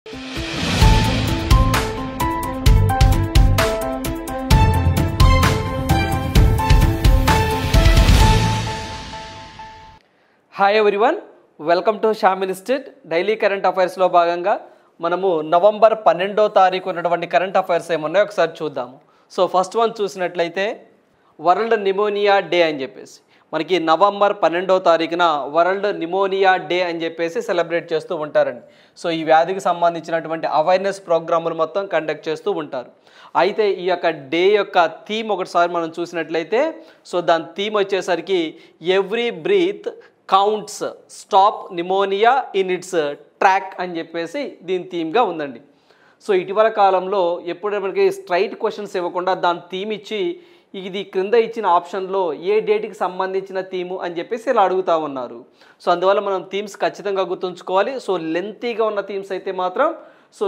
Hi everyone, welcome to Shyam institute. Daily current అఫైర్స్లో భాగంగా మనము నవంబర్ 12వ తారీఖు ఉన్నటువంటి కరెంట్ అఫైర్స్ ఏమున్నాయో ఒకసారి చూద్దాము. సో ఫస్ట్ వన్ చూసినట్లయితే వరల్డ్ నిమోనియా డే అని చెప్పేసి మనకి నవంబర్ 12వ తారీఖున వరల్డ్ నిమోనియా డే అని చెప్పేసి సెలబ్రేట్ చేస్తూ ఉంటారండి. సో ఈ వ్యాధికి సంబంధించినటువంటి అవేర్నెస్ ప్రోగ్రాములు మొత్తం కండక్ట్ చేస్తూ ఉంటారు. అయితే ఈ యొక్క డే యొక్క థీమ్ ఒకటిసారి మనం చూసినట్లయితే సో దాని థీమ్ వచ్చేసరికి every breath counts, stop pneumonia in its track అని చెప్పేసి దీని థీమ్గా ఉందండి. సో ఇటీవల కాలంలో ఎప్పుడైనా మనకి స్ట్రైట్ క్వశ్చన్స్ ఇవ్వకుండా దాని థీమ్ ఇచ్చి ఇది క్రింద ఇచ్చిన ఆప్షన్లో ఏ డేట్కి సంబంధించిన థీము అని చెప్పేసి ఇలా అడుగుతూ ఉన్నారు. సో అందువల్ల మనం థీమ్స్ ఖచ్చితంగా గుర్తుంచుకోవాలి. సో లెంతీగా ఉన్న థీమ్స్ అయితే మాత్రం సో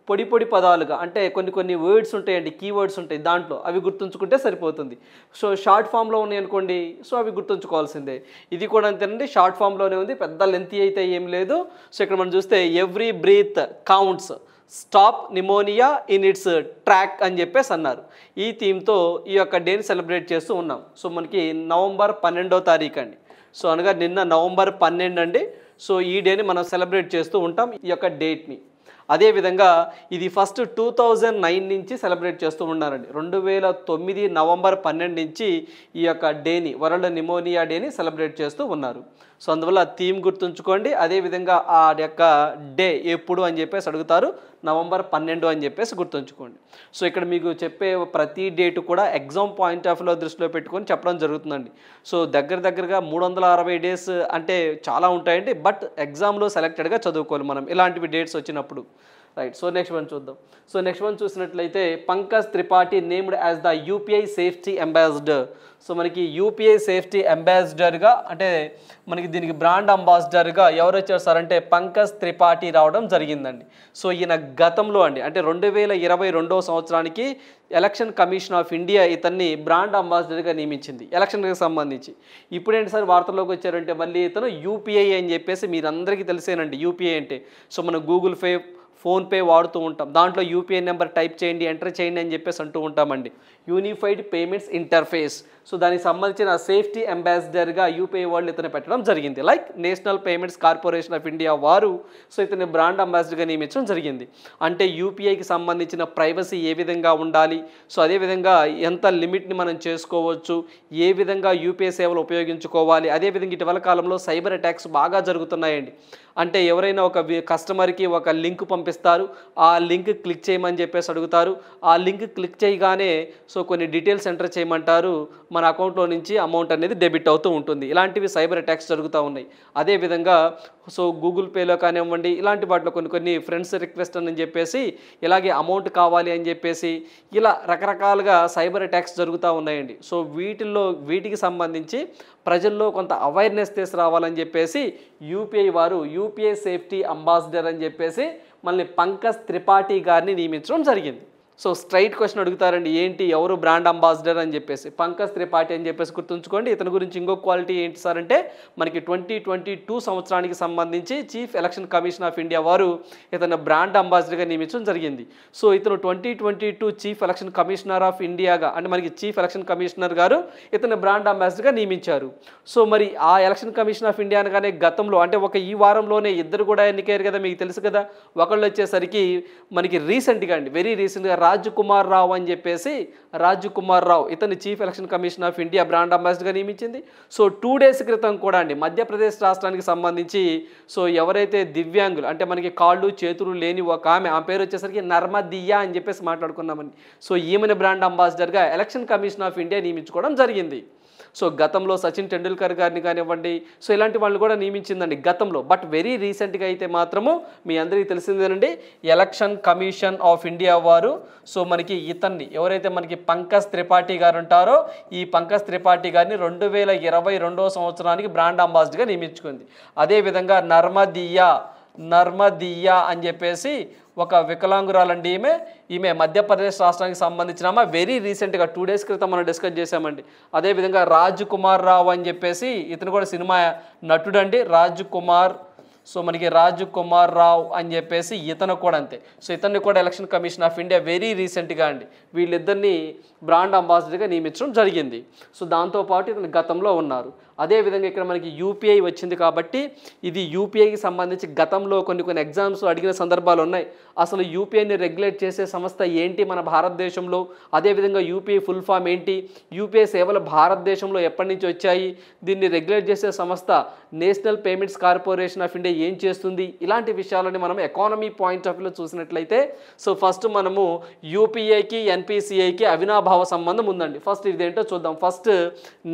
పొడి పొడి పదాలుగా అంటే కొన్ని వర్డ్స్ ఉంటాయండి, కీవర్డ్స్ ఉంటాయి, దాంట్లో అవి గుర్తుంచుకుంటే సరిపోతుంది. సో షార్ట్ ఫామ్లో ఉన్నాయి అనుకోండి, సో అవి గుర్తుంచుకోవాల్సిందే. ఇది కూడా అంతేనండి, షార్ట్ ఫామ్లోనే ఉంది, పెద్ద లెంతీ అయితే ఏం లేదు. సో ఇక్కడ మనం చూస్తే every breath counts, stop pneumonia in its track అని చెప్పేసి అన్నారు. ఈ థీమ్తో ఈ యొక్క డేని సెలబ్రేట్ చేస్తూ ఉన్నాం. సో మనకి నవంబర్ 12వ తారీఖు అండి. సో అనగా నిన్న నవంబర్ 12 అండి. సో ఈ డేని మనం సెలబ్రేట్ చేస్తూ ఉంటాం, ఈ యొక్క డేట్ని. అదేవిధంగా ఇది ఫస్ట్ 2009 నుంచి సెలబ్రేట్ చేస్తూ ఉన్నారండి. 2009 నవంబర్ 12 నుంచి ఈ యొక్క డేని, వరల్డ్ నిమోనియా డేని సెలబ్రేట్ చేస్తూ ఉన్నారు. సో అందువల్ల థీమ్ గుర్తుంచుకోండి. అదేవిధంగా ఆ యొక్క డే ఎప్పుడు అని చెప్పేసి అడుగుతారు, నవంబర్ 12 అని చెప్పేసి గుర్తుంచుకోండి. సో ఇక్కడ మీకు చెప్పే ప్రతి డేటు కూడా ఎగ్జామ్ పాయింట్ ఆఫ్ వ్యూలో దృష్టిలో పెట్టుకొని చెప్పడం జరుగుతుందండి. సో దగ్గరగా 360 డేస్ అంటే చాలా ఉంటాయండి, బట్ ఎగ్జామ్లో సెలెక్టెడ్గా చదువుకోవాలి మనం ఇలాంటివి డేట్స్ వచ్చినప్పుడు. రైట్. సో నెక్స్ట్ వన్ చూద్దాం. సో నెక్స్ట్ వన్ చూసినట్లయితే Pankaj Tripathi named as the UPI safety ambassador. So మనకి యూపీఐ సేఫ్టీ అంబాసిడర్గా అంటే మనకి దీనికి బ్రాండ్ అంబాసిడర్గా ఎవరు వచ్చారు సార్ అంటే పంకజ్ త్రిపాఠి రావడం జరిగిందండి. సో ఈయన గతంలో అండి అంటే 2022వ సంవత్సరానికి ఎలక్షన్ కమిషన్ ఆఫ్ ఇండియా ఇతన్ని బ్రాండ్ అంబాసిడర్గా నియమించింది ఎలక్షన్కి సంబంధించి. ఇప్పుడేంటి సార్ వార్తల్లోకి వచ్చారంటే మళ్ళీ ఇతను యూపీఐ అని చెప్పేసి మీరు అందరికీ తెలిసేనండి యూపీఐ అంటే. సో మనం గూగుల్ పే, ఫోన్పే వాడుతూ ఉంటాం, దాంట్లో యూపీఐ నెంబర్ టైప్ చేయండి, ఎంటర్ చేయండి అని చెప్పేసి అంటూ ఉంటామండి. Unified payments interface. సో దానికి సంబంధించిన సేఫ్టీ అంబాసిడర్గా యూపీఐ వాళ్ళు ఇతను పెట్టడం జరిగింది. Like national payments corporation of India వారు సో ఇతని బ్రాండ్ అంబాసిడర్గా నియమించడం జరిగింది. అంటే యూపీఐకి సంబంధించిన ప్రైవసీ ఏ విధంగా ఉండాలి, సో అదేవిధంగా ఎంత లిమిట్ని మనం చేసుకోవచ్చు, ఏ విధంగా యూపీఐ సేవలు ఉపయోగించుకోవాలి. అదేవిధంగా ఇటీవల కాలంలో సైబర్ అటాక్స్ బాగా జరుగుతున్నాయండి. అంటే ఎవరైనా ఒక కస్టమర్కి ఒక లింక్ పంపిస్తారు, ఆ లింక్ క్లిక్ చేయమని చెప్పేసి అడుగుతారు. ఆ లింక్ క్లిక్ చేయగానే సో కొన్ని డీటెయిల్స్ ఎంటర్ చేయమంటారు, మన అకౌంట్లో నుంచి అమౌంట్ అనేది డెబిట్ అవుతూ ఉంటుంది. ఇలాంటివి సైబర్ అటాక్స్ జరుగుతూ ఉన్నాయి. అదేవిధంగా సో గూగుల్ పేలో కానివ్వండి ఇలాంటి వాటిలో కొన్ని ఫ్రెండ్స్ రిక్వెస్ట్ అని చెప్పేసి ఇలాగే అమౌంట్ కావాలి అని చెప్పేసి ఇలా రకరకాలుగా సైబర్ అటాక్స్ జరుగుతూ ఉన్నాయండి. సో వీటికి సంబంధించి ప్రజల్లో కొంత అవేర్నెస్ తీసుకురావాలని చెప్పేసి యూపీఐ వారు యూపీఐ సేఫ్టీ అంబాసిడర్ అని చెప్పేసి మళ్ళీ పంకజ్ త్రిపాఠి గారిని నియమించడం జరిగింది. సో స్ట్రైట్ క్వశ్చన్ అడుగుతారండి, ఏంటి ఎవరు బ్రాండ్ అంబాసిడర్ అని చెప్పేసి పంకజ్ త్రిపాఠి అని చెప్పేసి గుర్తుంచుకోండి. ఇతని గురించి ఇంకో క్వాలిటీ ఏంటి సార్ అంటే మనకి 2022 సంవత్సరానికి సంబంధించి chief election commission of India వారు ఇతను బ్రాండ్ అంబాసిడర్గా నియమించడం జరిగింది. సో ఇతను 2022 చీఫ్ ఎలక్షన్ కమిషనర్ ఆఫ్ ఇండియాగా అంటే మనకి చీఫ్ ఎలక్షన్ కమిషనర్ గారు ఇతను బ్రాండ్ అంబాసిడర్గా నియమించారు. సో మరి ఆ ఎలక్షన్ కమిషన్ ఆఫ్ ఇండియా అనగానే గతంలో అంటే ఈ వారంలోనే ఇద్దరు కూడా ఎన్నికయ్యారు కదా, మీకు తెలుసు కదా. ఒకళ్ళు వచ్చేసరికి మనకి రీసెంట్గా అండి, వెరీ రీసెంట్గా రాజ్కుమార్ రావు అని చెప్పేసి రాజ్కుమార్ రావు ఇతని chief election commission of India brand అంబాసిడర్గా నియమించింది. సో 2 డేస్ క్రితం కూడా అండి మధ్యప్రదేశ్ రాష్ట్రానికి సంబంధించి సో ఎవరైతే దివ్యాంగులు అంటే మనకి కాళ్ళు చేతులు లేని ఒక ఆమె, ఆ పేరు వచ్చేసరికి నర్మదియా అని చెప్పేసి మాట్లాడుకున్నామండి. సో ఈమెను బ్రాండ్ అంబాసిడర్గా ఎలక్షన్ కమిషన్ ఆఫ్ ఇండియా నియమించుకోవడం జరిగింది. సో గతంలో సచిన్ టెండూల్కర్ గారిని కానివ్వండి సో ఇలాంటి వాళ్ళు కూడా నియమించిందండి గతంలో. బట్ వెరీ రీసెంట్గా అయితే మాత్రము మీ అందరికీ తెలిసిందేనండి ఎలక్షన్ కమిషన్ ఆఫ్ ఇండియా వారు సో మనకి ఇతన్ని ఎవరైతే మనకి పంకజ్ త్రిపాఠి గారు ఉంటారో ఈ పంకజ్ త్రిపాఠి గారిని 2022వ సంవత్సరానికి బ్రాండ్ అంబాసిడర్గా నియమించుకుంది. అదేవిధంగా నర్మదియా అని చెప్పేసి ఒక వికలాంగురాలండి ఈమె మధ్యప్రదేశ్ రాష్ట్రానికి సంబంధించిన వెరీ రీసెంట్గా 2 డేస్ క్రితం మనం డిస్కస్ చేసామండి. అదేవిధంగా రాజ్కుమార్ రావు అని చెప్పేసి ఇతను కూడా సినిమా నటుడు అండి. సో మనకి రాజు కుమార్ రావు అని చెప్పేసి ఇతను కూడా అంతే. సో ఇతన్ని కూడా election commission of India very రీసెంట్గా అండి వీళ్ళిద్దరిని బ్రాండ్ అంబాసిడర్గా నియమించడం జరిగింది. సో దాంతోపాటు ఇతను గతంలో ఉన్నారు. అదేవిధంగా ఇక్కడ మనకి యూపీఐ వచ్చింది కాబట్టి ఇది యూపీఐకి సంబంధించి గతంలో కొన్ని ఎగ్జామ్స్ అడిగిన సందర్భాలు ఉన్నాయి. అసలు యూపీఐని రెగ్యులేట్ చేసే సంస్థ ఏంటి మన భారతదేశంలో, అదేవిధంగా యూపీఐ ఫుల్ ఫామ్ ఏంటి, యూపీఐ సేవలు భారతదేశంలో ఎప్పటి నుంచి వచ్చాయి, దీన్ని రెగ్యులేట్ చేసే సంస్థ national payments corporation of India ఏం చేస్తుంది, ఇలాంటి విషయాలని మనం ఎకానమీ పాయింట్ ఆఫ్ వ్యూలో చూసినట్లయితే సో ఫస్ట్ మనము యూపీఐకి ఎన్పిసిఐకి అవినాభావ సంబంధం ఉందండి. ఫస్ట్ ఇదేంటో చూద్దాం. First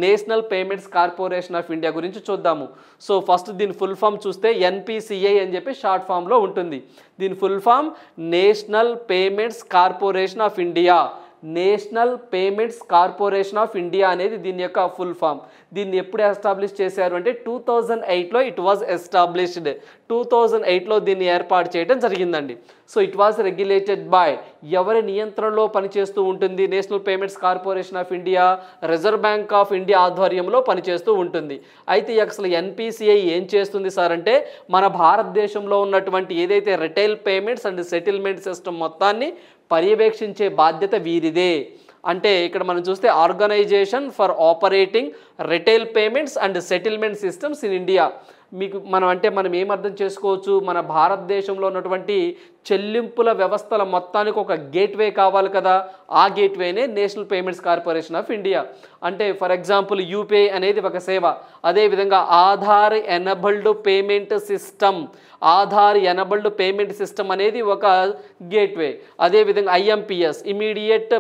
National payments corporation of India గురించి చూద్దాము. సో ఫస్ట్ దీని ఫుల్ ఫామ్ చూస్తే ఎన్పిసిఐ అని చెప్పి షార్ట్ ఫామ్లో ఉంటుంది. దీని full form National payments corporation of India. National payments corporation of India అనేది దీని యొక్క ఫుల్ ఫామ్. దీన్ని ఎప్పుడు ఎస్టాబ్లిష్ చేశారు అంటే 2008లో ఇట్ వాజ్ ఎస్టాబ్లిష్డ్. 2008లో దీన్ని ఏర్పాటు చేయడం జరిగిందండి. So it was regulated by ఎవరి నియంత్రణలో పనిచేస్తూ ఉంటుంది? National payments corporation of India reserve bank of India ఆధ్వర్యంలో పనిచేస్తూ ఉంటుంది. అయితే అసలు ఎన్పిసిఐ ఏం చేస్తుంది సార్ అంటే మన భారతదేశంలో ఉన్నటువంటి ఏదైతే retail payments and settlement system మొత్తాన్ని పర్యవేక్షించే బాధ్యత వీరిదే. అంటే ఇక్కడ మనం చూస్తే organisation for operating retail payments and settlement systems in India. మీకు మనం ఏం అర్థం చేసుకోవచ్చు, మన భారతదేశంలో ఉన్నటువంటి చెల్లింపుల వ్యవస్థల మొత్తానికి ఒక గేట్వే కావాలి కదా, ఆ గేట్వేనే national payments corporation of India. అంటే ఫర్ ఎగ్జాంపుల్ యూపీఐ అనేది ఒక సేవ, అదేవిధంగా Aadhaar enabled payment system, Aadhaar enabled payment system అనేది ఒక గేట్వే. అదేవిధంగా ఐఎంపిఎస్ ఇమీడియట్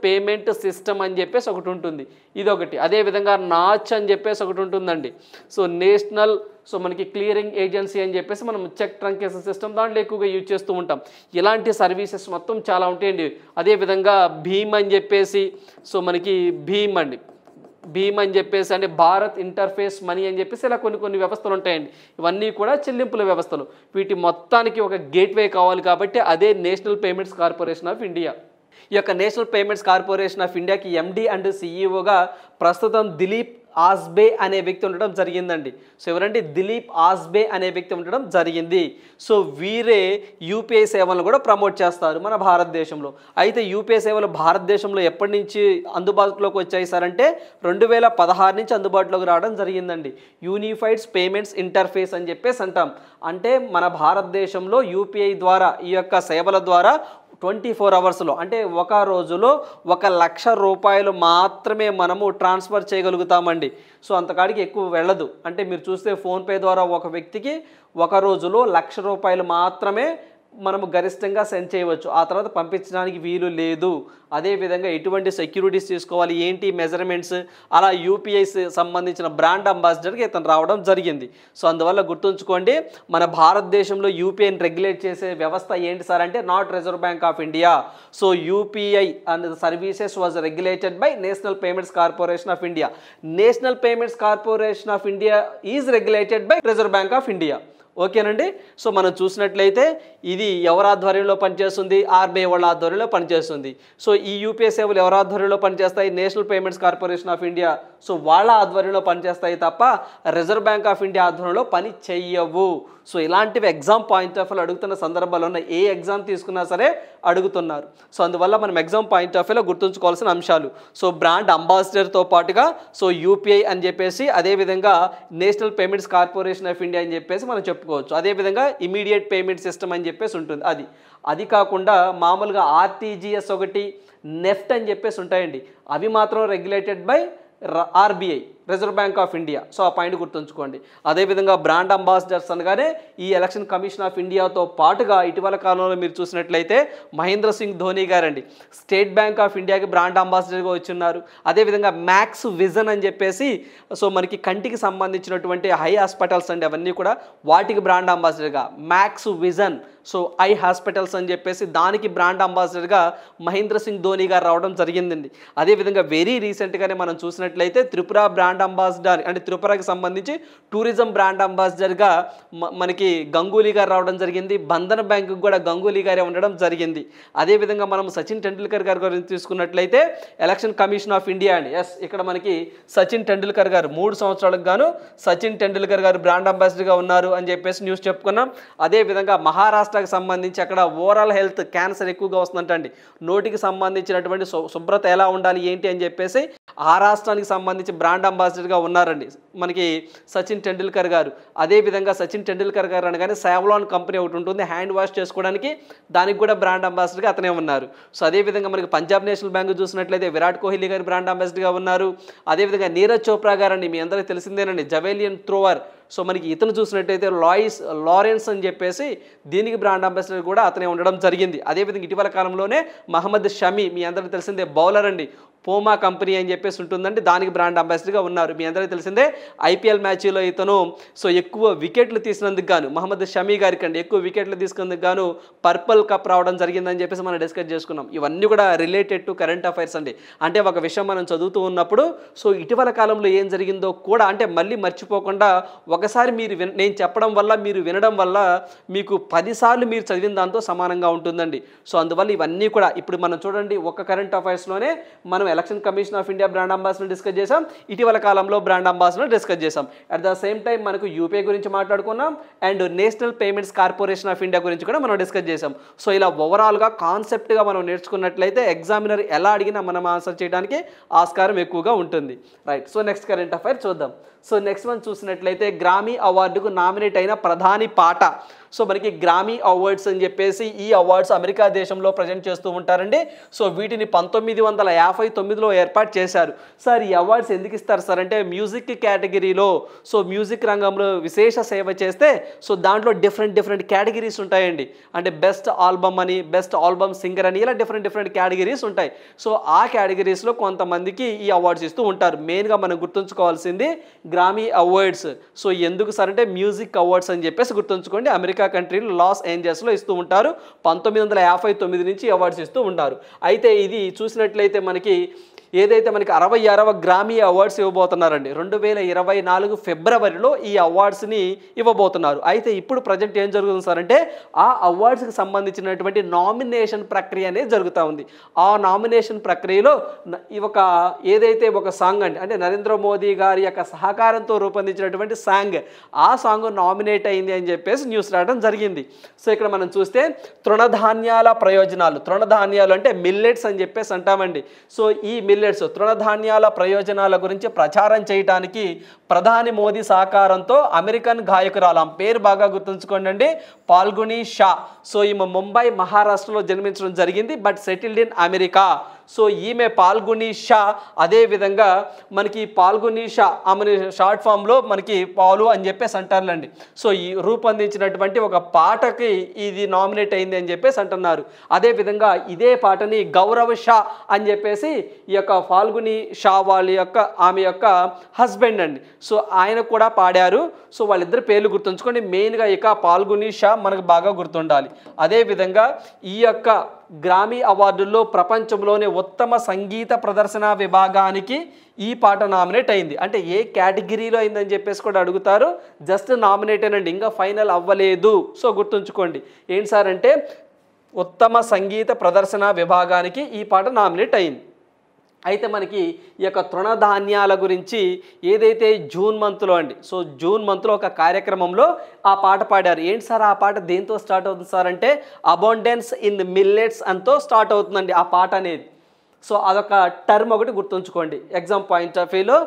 పేమెంట్ సిస్టమ్ అని చెప్పేసి ఒకటి ఉంటుంది, ఇదొకటి. అదేవిధంగా నాచ్ అని చెప్పేసి ఒకటి ఉంటుందండి. సో నేషనల్ మనకి క్లియరింగ్ ఏజెన్సీ అని చెప్పేసి మనం చెక్ ట్రంకేషన్ సిస్టమ్ దాంట్లో ఎక్కువగా యూజ్ చేస్తూ ఉంటాం. ఇలాంటి సర్వీసెస్ మొత్తం చాలా ఉంటాయండి. అదేవిధంగా భీమ్ అని చెప్పేసి మనకి భీమ్ అని చెప్పేసి అంటే భారత్ ఇంటర్ఫేస్ మనీ అని చెప్పేసి ఇలా కొన్ని వ్యవస్థలు ఉంటాయండి. ఇవన్నీ కూడా చెల్లింపుల వ్యవస్థలు. వీటి మొత్తానికి ఒక గేట్వే కావాలి కాబట్టి అదే national payments corporation of India. ఈ యొక్క నేషనల్ పేమెంట్స్ కార్పొరేషన్ ఆఫ్ ఇండియాకి ఎండి అండ్ సిఇఓగా ప్రస్తుతం దిలీప్ ఆస్బే అనే వ్యక్తి ఉండడం జరిగిందండి. సో ఎవరంటే దిలీప్ ఆస్బే అనే వ్యక్తి ఉండడం జరిగింది. సో వీరే యూపీఐ సేవలను కూడా ప్రమోట్ చేస్తారు మన భారతదేశంలో. అయితే యూపీఐ సేవలు భారతదేశంలో ఎప్పటి నుంచి అందుబాటులోకి వచ్చాయి సార్ అంటే 2016 నుంచి అందుబాటులోకి రావడం జరిగిందండి. యూనిఫైడ్ పేమెంట్స్ ఇంటర్ఫేస్ అని చెప్పేసి అంటాం. అంటే మన భారతదేశంలో యూపీఐ ద్వారా ఈ యొక్క సేవల ద్వారా 24 అవర్స్లో అంటే ఒక రోజులో 1,00,000 రూపాయలు మాత్రమే మనము ట్రాన్స్ఫర్ చేయగలుగుతామండి. సో అంతకాడికి ఎక్కువ వెళ్ళదు. అంటే మీరు చూస్తే ఫోన్పే ద్వారా ఒక వ్యక్తికి ఒక రోజులో 1,00,000 రూపాయలు మాత్రమే మనము గరిష్టంగా సెండ్ చేయవచ్చు, ఆ తర్వాత పంపించడానికి వీలు లేదు. అదేవిధంగా ఎటువంటి సెక్యూరిటీస్ తీసుకోవాలి, ఏంటి మెజర్మెంట్స్, అలా యూపీఐ సంబంధించిన బ్రాండ్ అంబాసిడర్కి ఇతను రావడం జరిగింది. సో అందువల్ల గుర్తుంచుకోండి, మన భారతదేశంలో యూపీఐని రెగ్యులేట్ చేసే వ్యవస్థ ఏంటి సార్ అంటే not reserve bank of India. So UPI and services was regulated by national payments corporation of India. National payments corporation of India is regulated by reserve bank of India. ఓకేనండి. So మనం చూసినట్లయితే ఇది ఎవరి ఆధ్వర్యంలో పనిచేస్తుంది? RBI వాళ్ళ ఆధ్వర్యంలో పనిచేస్తుంది. సో ఈ యూపీఐ సేవలు ఎవరి ఆధ్వర్యంలో పనిచేస్తాయి? National payments corporation of India. So వాళ్ళ ఆధ్వర్యంలో పనిచేస్తాయి తప్ప రిజర్వ్ బ్యాంక్ ఆఫ్ ఇండియా ఆధ్వర్యంలో పని చెయ్యవు. సో ఇలాంటివి ఎగ్జామ్ పాయింట్ ఆఫ్ వ్యూలో అడుగుతున్న సందర్భాల్లో ఉన్న ఏ ఎగ్జామ్ తీసుకున్నా సరే అడుగుతున్నారు. సో అందువల్ల మనం ఎగ్జామ్ పాయింట్ ఆఫ్ వ్యూలో గుర్తుంచుకోవాల్సిన అంశాలు. సో బ్రాండ్ అంబాసిడర్తో పాటుగా సో యూపీఐ అని చెప్పేసి, అదేవిధంగా national payments corporation of India అని చెప్పేసి మనం చెప్పుకోవచ్చు. అదేవిధంగా ఇమీడియట్ పేమెంట్ సిస్టమ్ అని చెప్పేసి ఉంటుంది. అది కాకుండా మామూలుగా ఆర్టీజీఎస్ ఒకటి, నెఫ్ట్ అని చెప్పేసి ఉంటాయండి. అవి మాత్రం regulated by RBI, reserve bank of India. So ఆ పాయింట్ గుర్తుంచుకోండి. అదేవిధంగా బ్రాండ్ అంబాసిడర్స్ అనగానే ఈ ఎలక్షన్ కమిషన్ ఆఫ్ ఇండియాతో పాటుగా ఇటీవల కాలంలో మీరు చూసినట్లయితే మహేంద్ర సింగ్ ధోని గారండి స్టేట్ బ్యాంక్ ఆఫ్ ఇండియాకి బ్రాండ్ అంబాసిడర్గా వచ్చున్నారు. అదేవిధంగా మ్యాక్స్ విజన్ అని చెప్పేసి సో మనకి కంటికి సంబంధించినటువంటి హై హాస్పిటల్స్ అండి, అవన్నీ కూడా వాటికి బ్రాండ్ అంబాసిడర్గా Max Vision, so eye hospitals అని చెప్పేసి దానికి బ్రాండ్ అంబాసిడర్గా మహేంద్ర సింగ్ ధోని గారు రావడం జరిగిందండి. అదేవిధంగా వెరీ రీసెంట్గానే మనం చూసినట్లయితే త్రిపుర బ్రాండ్ బ్రాండ్ అంబాసిడర్ అంటే త్రిపురకి సంబంధించి టూరిజం బ్రాండ్ అంబాసిడర్గా మనకి గంగూలీ గారు రావడం జరిగింది. బంధన్ బ్యాంకు కూడా గంగూలీ గారే ఉండడం జరిగింది. అదేవిధంగా మనం సచిన్ టెండూల్కర్ గారి గురించి తీసుకున్నట్లయితే ఎలక్షన్ కమిషన్ ఆఫ్ ఇండియా అండి. ఎస్, ఇక్కడ మనకి సచిన్ టెండూల్కర్ గారు 3 సంవత్సరాలకు గాను సచిన్ టెండూల్కర్ గారు బ్రాండ్ అంబాసిడర్గా ఉన్నారు అని చెప్పేసి న్యూస్ చెప్పుకున్నాం. అదేవిధంగా మహారాష్ట్రకి సంబంధించి అక్కడ ఓవరాల్ హెల్త్ క్యాన్సర్ ఎక్కువగా వస్తుందంటండి. నోటికి సంబంధించినటువంటి శుభ్రత ఎలా ఉండాలి ఏంటి అని చెప్పేసి ఆ రాష్ట్రానికి సంబంధించి బ్రాండ్ అంబాసిడర్గా ఉన్నారండి మనకి సచిన్ టెండూల్కర్ గారు. అదేవిధంగా సచిన్ టెండూల్కర్ గారు అనగానే సావ్లాన్ కంపెనీ ఒకటి ఉంటుంది హ్యాండ్ వాష్ చేసుకోవడానికి, దానికి కూడా బ్రాండ్ అంబాసిడర్గా అతనే ఉన్నారు. సో అదేవిధంగా మనకి పంజాబ్ నేషనల్ బ్యాంక్ చూసినట్లయితే విరాట్ కోహ్లీ గారు బ్రాండ్ అంబాసిడర్గా ఉన్నారు. అదేవిధంగా నీరజ్ చోప్రా గారండి, మీ అందరికీ తెలిసిందేనండి, జవేలియన్ థ్రోవర్. సో మనకి ఇతను చూసినట్టయితే లారెన్స్ అని చెప్పేసి దీనికి బ్రాండ్ అంబాసిడర్ కూడా అతనే ఉండడం జరిగింది. అదేవిధంగా ఇటీవల కాలంలోనే మహమ్మద్ షమి, మీ అందరికీ తెలిసిందే బౌలర్ అండి, పోమా కంపెనీ అని చెప్పేసి ఉంటుందండి, దానికి బ్రాండ్ అంబాసిడర్గా ఉన్నారు. మీ అందరికీ తెలిసిందే ఐపీఎల్ మ్యాచ్లో ఇతను సో ఎక్కువ వికెట్లు తీసినందుకు గాను మహమ్మద్ షమీ గారికి అండి ఎక్కువ వికెట్లు తీసుకున్నందుకు గాను పర్పుల్ కప్ రావడం జరిగిందని చెప్పేసి మనం డిస్కస్ చేసుకున్నాం. ఇవన్నీ కూడా రిలేటెడ్ టు కరెంట్ అఫైర్స్ అండి. అంటే ఒక విషయం మనం చదువుతూ ఉన్నప్పుడు సో ఇటీవల కాలంలో ఏం జరిగిందో కూడా అంటే మళ్ళీ మర్చిపోకుండా ఒకసారి మీరు నేను చెప్పడం వల్ల మీరు వినడం వల్ల మీకు 10 సార్లు మీరు చదివిన దాంతో సమానంగా ఉంటుందండి. సో అందువల్ల ఇవన్నీ కూడా ఇప్పుడు మనం చూడండి, ఒక కరెంట్ అఫైర్స్లోనే మనం election commission of India brand ambassador discuss చేసాం, ఇటీవల కాలంలో బ్రాండ్ అంబాసిడర్ డిస్కస్ చేసాం. అట్ ద సేమ్ టైం మనకు యూపీఐ గురించి మాట్లాడుకున్నాం and national payments corporation of India గురించి కూడా మనం డిస్కస్ చేసాం. సో ఇలా ఓవరాల్గా కాన్సెప్ట్గా మనం నేర్చుకున్నట్లయితే ఎగ్జామినర్ ఎలా అడిగినా మనం ఆన్సర్ చేయడానికి ఆస్కారం ఎక్కువగా ఉంటుంది. Right, so next current affair చూద్దాం. సో నెక్స్ట్ వన్ చూసినట్లయితే గ్రామీ అవార్డుకు నామినేట్ అయిన ప్రధాని పాట. సో మనకి గ్రామీ అవార్డ్స్ అని చెప్పేసి ఈ అవార్డ్స్ అమెరికా దేశంలో ప్రజెంట్ చేస్తూ ఉంటారండి. సో వీటిని 1959లో ఏర్పాటు చేశారు. సార్ ఈ అవార్డ్స్ ఎందుకు ఇస్తారు సార్ అంటే మ్యూజిక్ కేటగిరీలో సో మ్యూజిక్ రంగంలో విశేష సేవ చేస్తే సో దాంట్లో డిఫరెంట్ కేటగిరీస్ ఉంటాయండి. అంటే బెస్ట్ ఆల్బమ్ అని, బెస్ట్ ఆల్బమ్ సింగర్ అని ఇలా డిఫరెంట్ కేటగిరీస్ ఉంటాయి. సో ఆ కేటగిరీస్లో కొంతమందికి ఈ అవార్డ్స్ ఇస్తూ ఉంటారు. మెయిన్గా మనం గుర్తుంచుకోవాల్సింది గ్రామీ అవార్డ్స్. సో ఎందుకు సార్ అంటే మ్యూజిక్ అవార్డ్స్ అని చెప్పేసి గుర్తుంచుకోండి. అమెరికా కంట్రీలో లాస్ ఏంజల్స్లో ఇస్తూ ఉంటారు. 1959 నుంచి అవార్డ్స్ ఇస్తూ ఉంటారు. అయితే ఇది చూసినట్లయితే మనకి ఏదైతే మనకి 66వ గ్రామీ అవార్డ్స్ ఇవ్వబోతున్నారండి. 2024 ఫిబ్రవరిలో ఈ అవార్డ్స్ని ఇవ్వబోతున్నారు. అయితే ఇప్పుడు ప్రజెంట్ ఏం జరుగుతుంది సార్ అంటే ఆ అవార్డ్స్కి సంబంధించినటువంటి నామినేషన్ ప్రక్రియ అనేది జరుగుతూ ఉంది. ఆ నామినేషన్ ప్రక్రియలో ఒక ఏదైతే ఒక సాంగ్ అంటే నరేంద్ర మోదీ గారి యొక్క సహకారంతో రూపొందించినటువంటి సాంగ్, ఆ సాంగ్ నామినేట్ అయింది అని చెప్పేసి న్యూస్ రావడం జరిగింది. సో ఇక్కడ మనం చూస్తే తృణధాన్యాల ప్రయోజనాలు, తృణధాన్యాలు అంటే మిల్లెట్స్ అని చెప్పేసి అంటామండి. సో ఈ మిల్లెట్స్ తృణధాన్యాల ప్రయోజనాల గురించి ప్రచారం చేయడానికి ప్రధాని మోదీ సహకారంతో అమెరికన్ గాయకురాలు, ఆమె పేరు బాగా గుర్తుంచుకోండి అండి, పాల్గుని షా. సో ఈమె ముంబై మహారాష్ట్రలో జన్మించడం జరిగింది, but settled in America. So ఈమె పాల్గుని షా. అదేవిధంగా మనకి పాల్గుని షా ఆమె షార్ట్ ఫామ్లో మనకి పాలు అని చెప్పేసి అంటారులేండి. సో ఈ రూపొందించినటువంటి ఒక పాటకి ఇది నామినేట్ అయింది అని చెప్పేసి అంటున్నారు. అదేవిధంగా ఇదే పాటని గౌరవ్ షా అని చెప్పేసి ఈ యొక్క పాల్గుని షా ఆమె యొక్క హస్బెండ్ అండి. సో ఆయన కూడా పాడారు. సో వాళ్ళిద్దరు పేర్లు గుర్తుంచుకోండి. మెయిన్గా ఇక పాల్గుని షా మనకు బాగా గుర్తుండాలి. అదేవిధంగా ఈ యొక్క గ్రామీ అవార్డుల్లో ప్రపంచంలోనే ఉత్తమ సంగీత ప్రదర్శన విభాగానికి ఈ పాట నామినేట్ అయింది. అంటే ఏ కేటగిరీలో అయిందని చెప్పేసి కూడా అడుగుతారు. జస్ట్ నామినేట్ అనండి, ఇంకా ఫైనల్ అవ్వలేదు. సో గుర్తుంచుకోండి ఏంటి సార్ అంటే ఉత్తమ సంగీత ప్రదర్శన విభాగానికి ఈ పాట నామినేట్ అయింది. అయితే మనకి ఈ యొక్క తృణధాన్యాల గురించి ఏదైతే జూన్ మంత్లో అండి, సో జూన్ మంత్లో ఒక కార్యక్రమంలో ఆ పాట పాడారు. ఏంటి సార్ ఆ పాట దేంతో స్టార్ట్ అవుతుంది సార్ అంటే అబౌండెన్స్ ఇన్ మిల్లెట్స్ అంతో స్టార్ట్ అవుతుందండి ఆ పాట అనేది. సో అదొక టర్మ్ ఒకటి గుర్తుంచుకోండి ఎగ్జామ్ పాయింట్ ఆఫ్ వ్యూలో.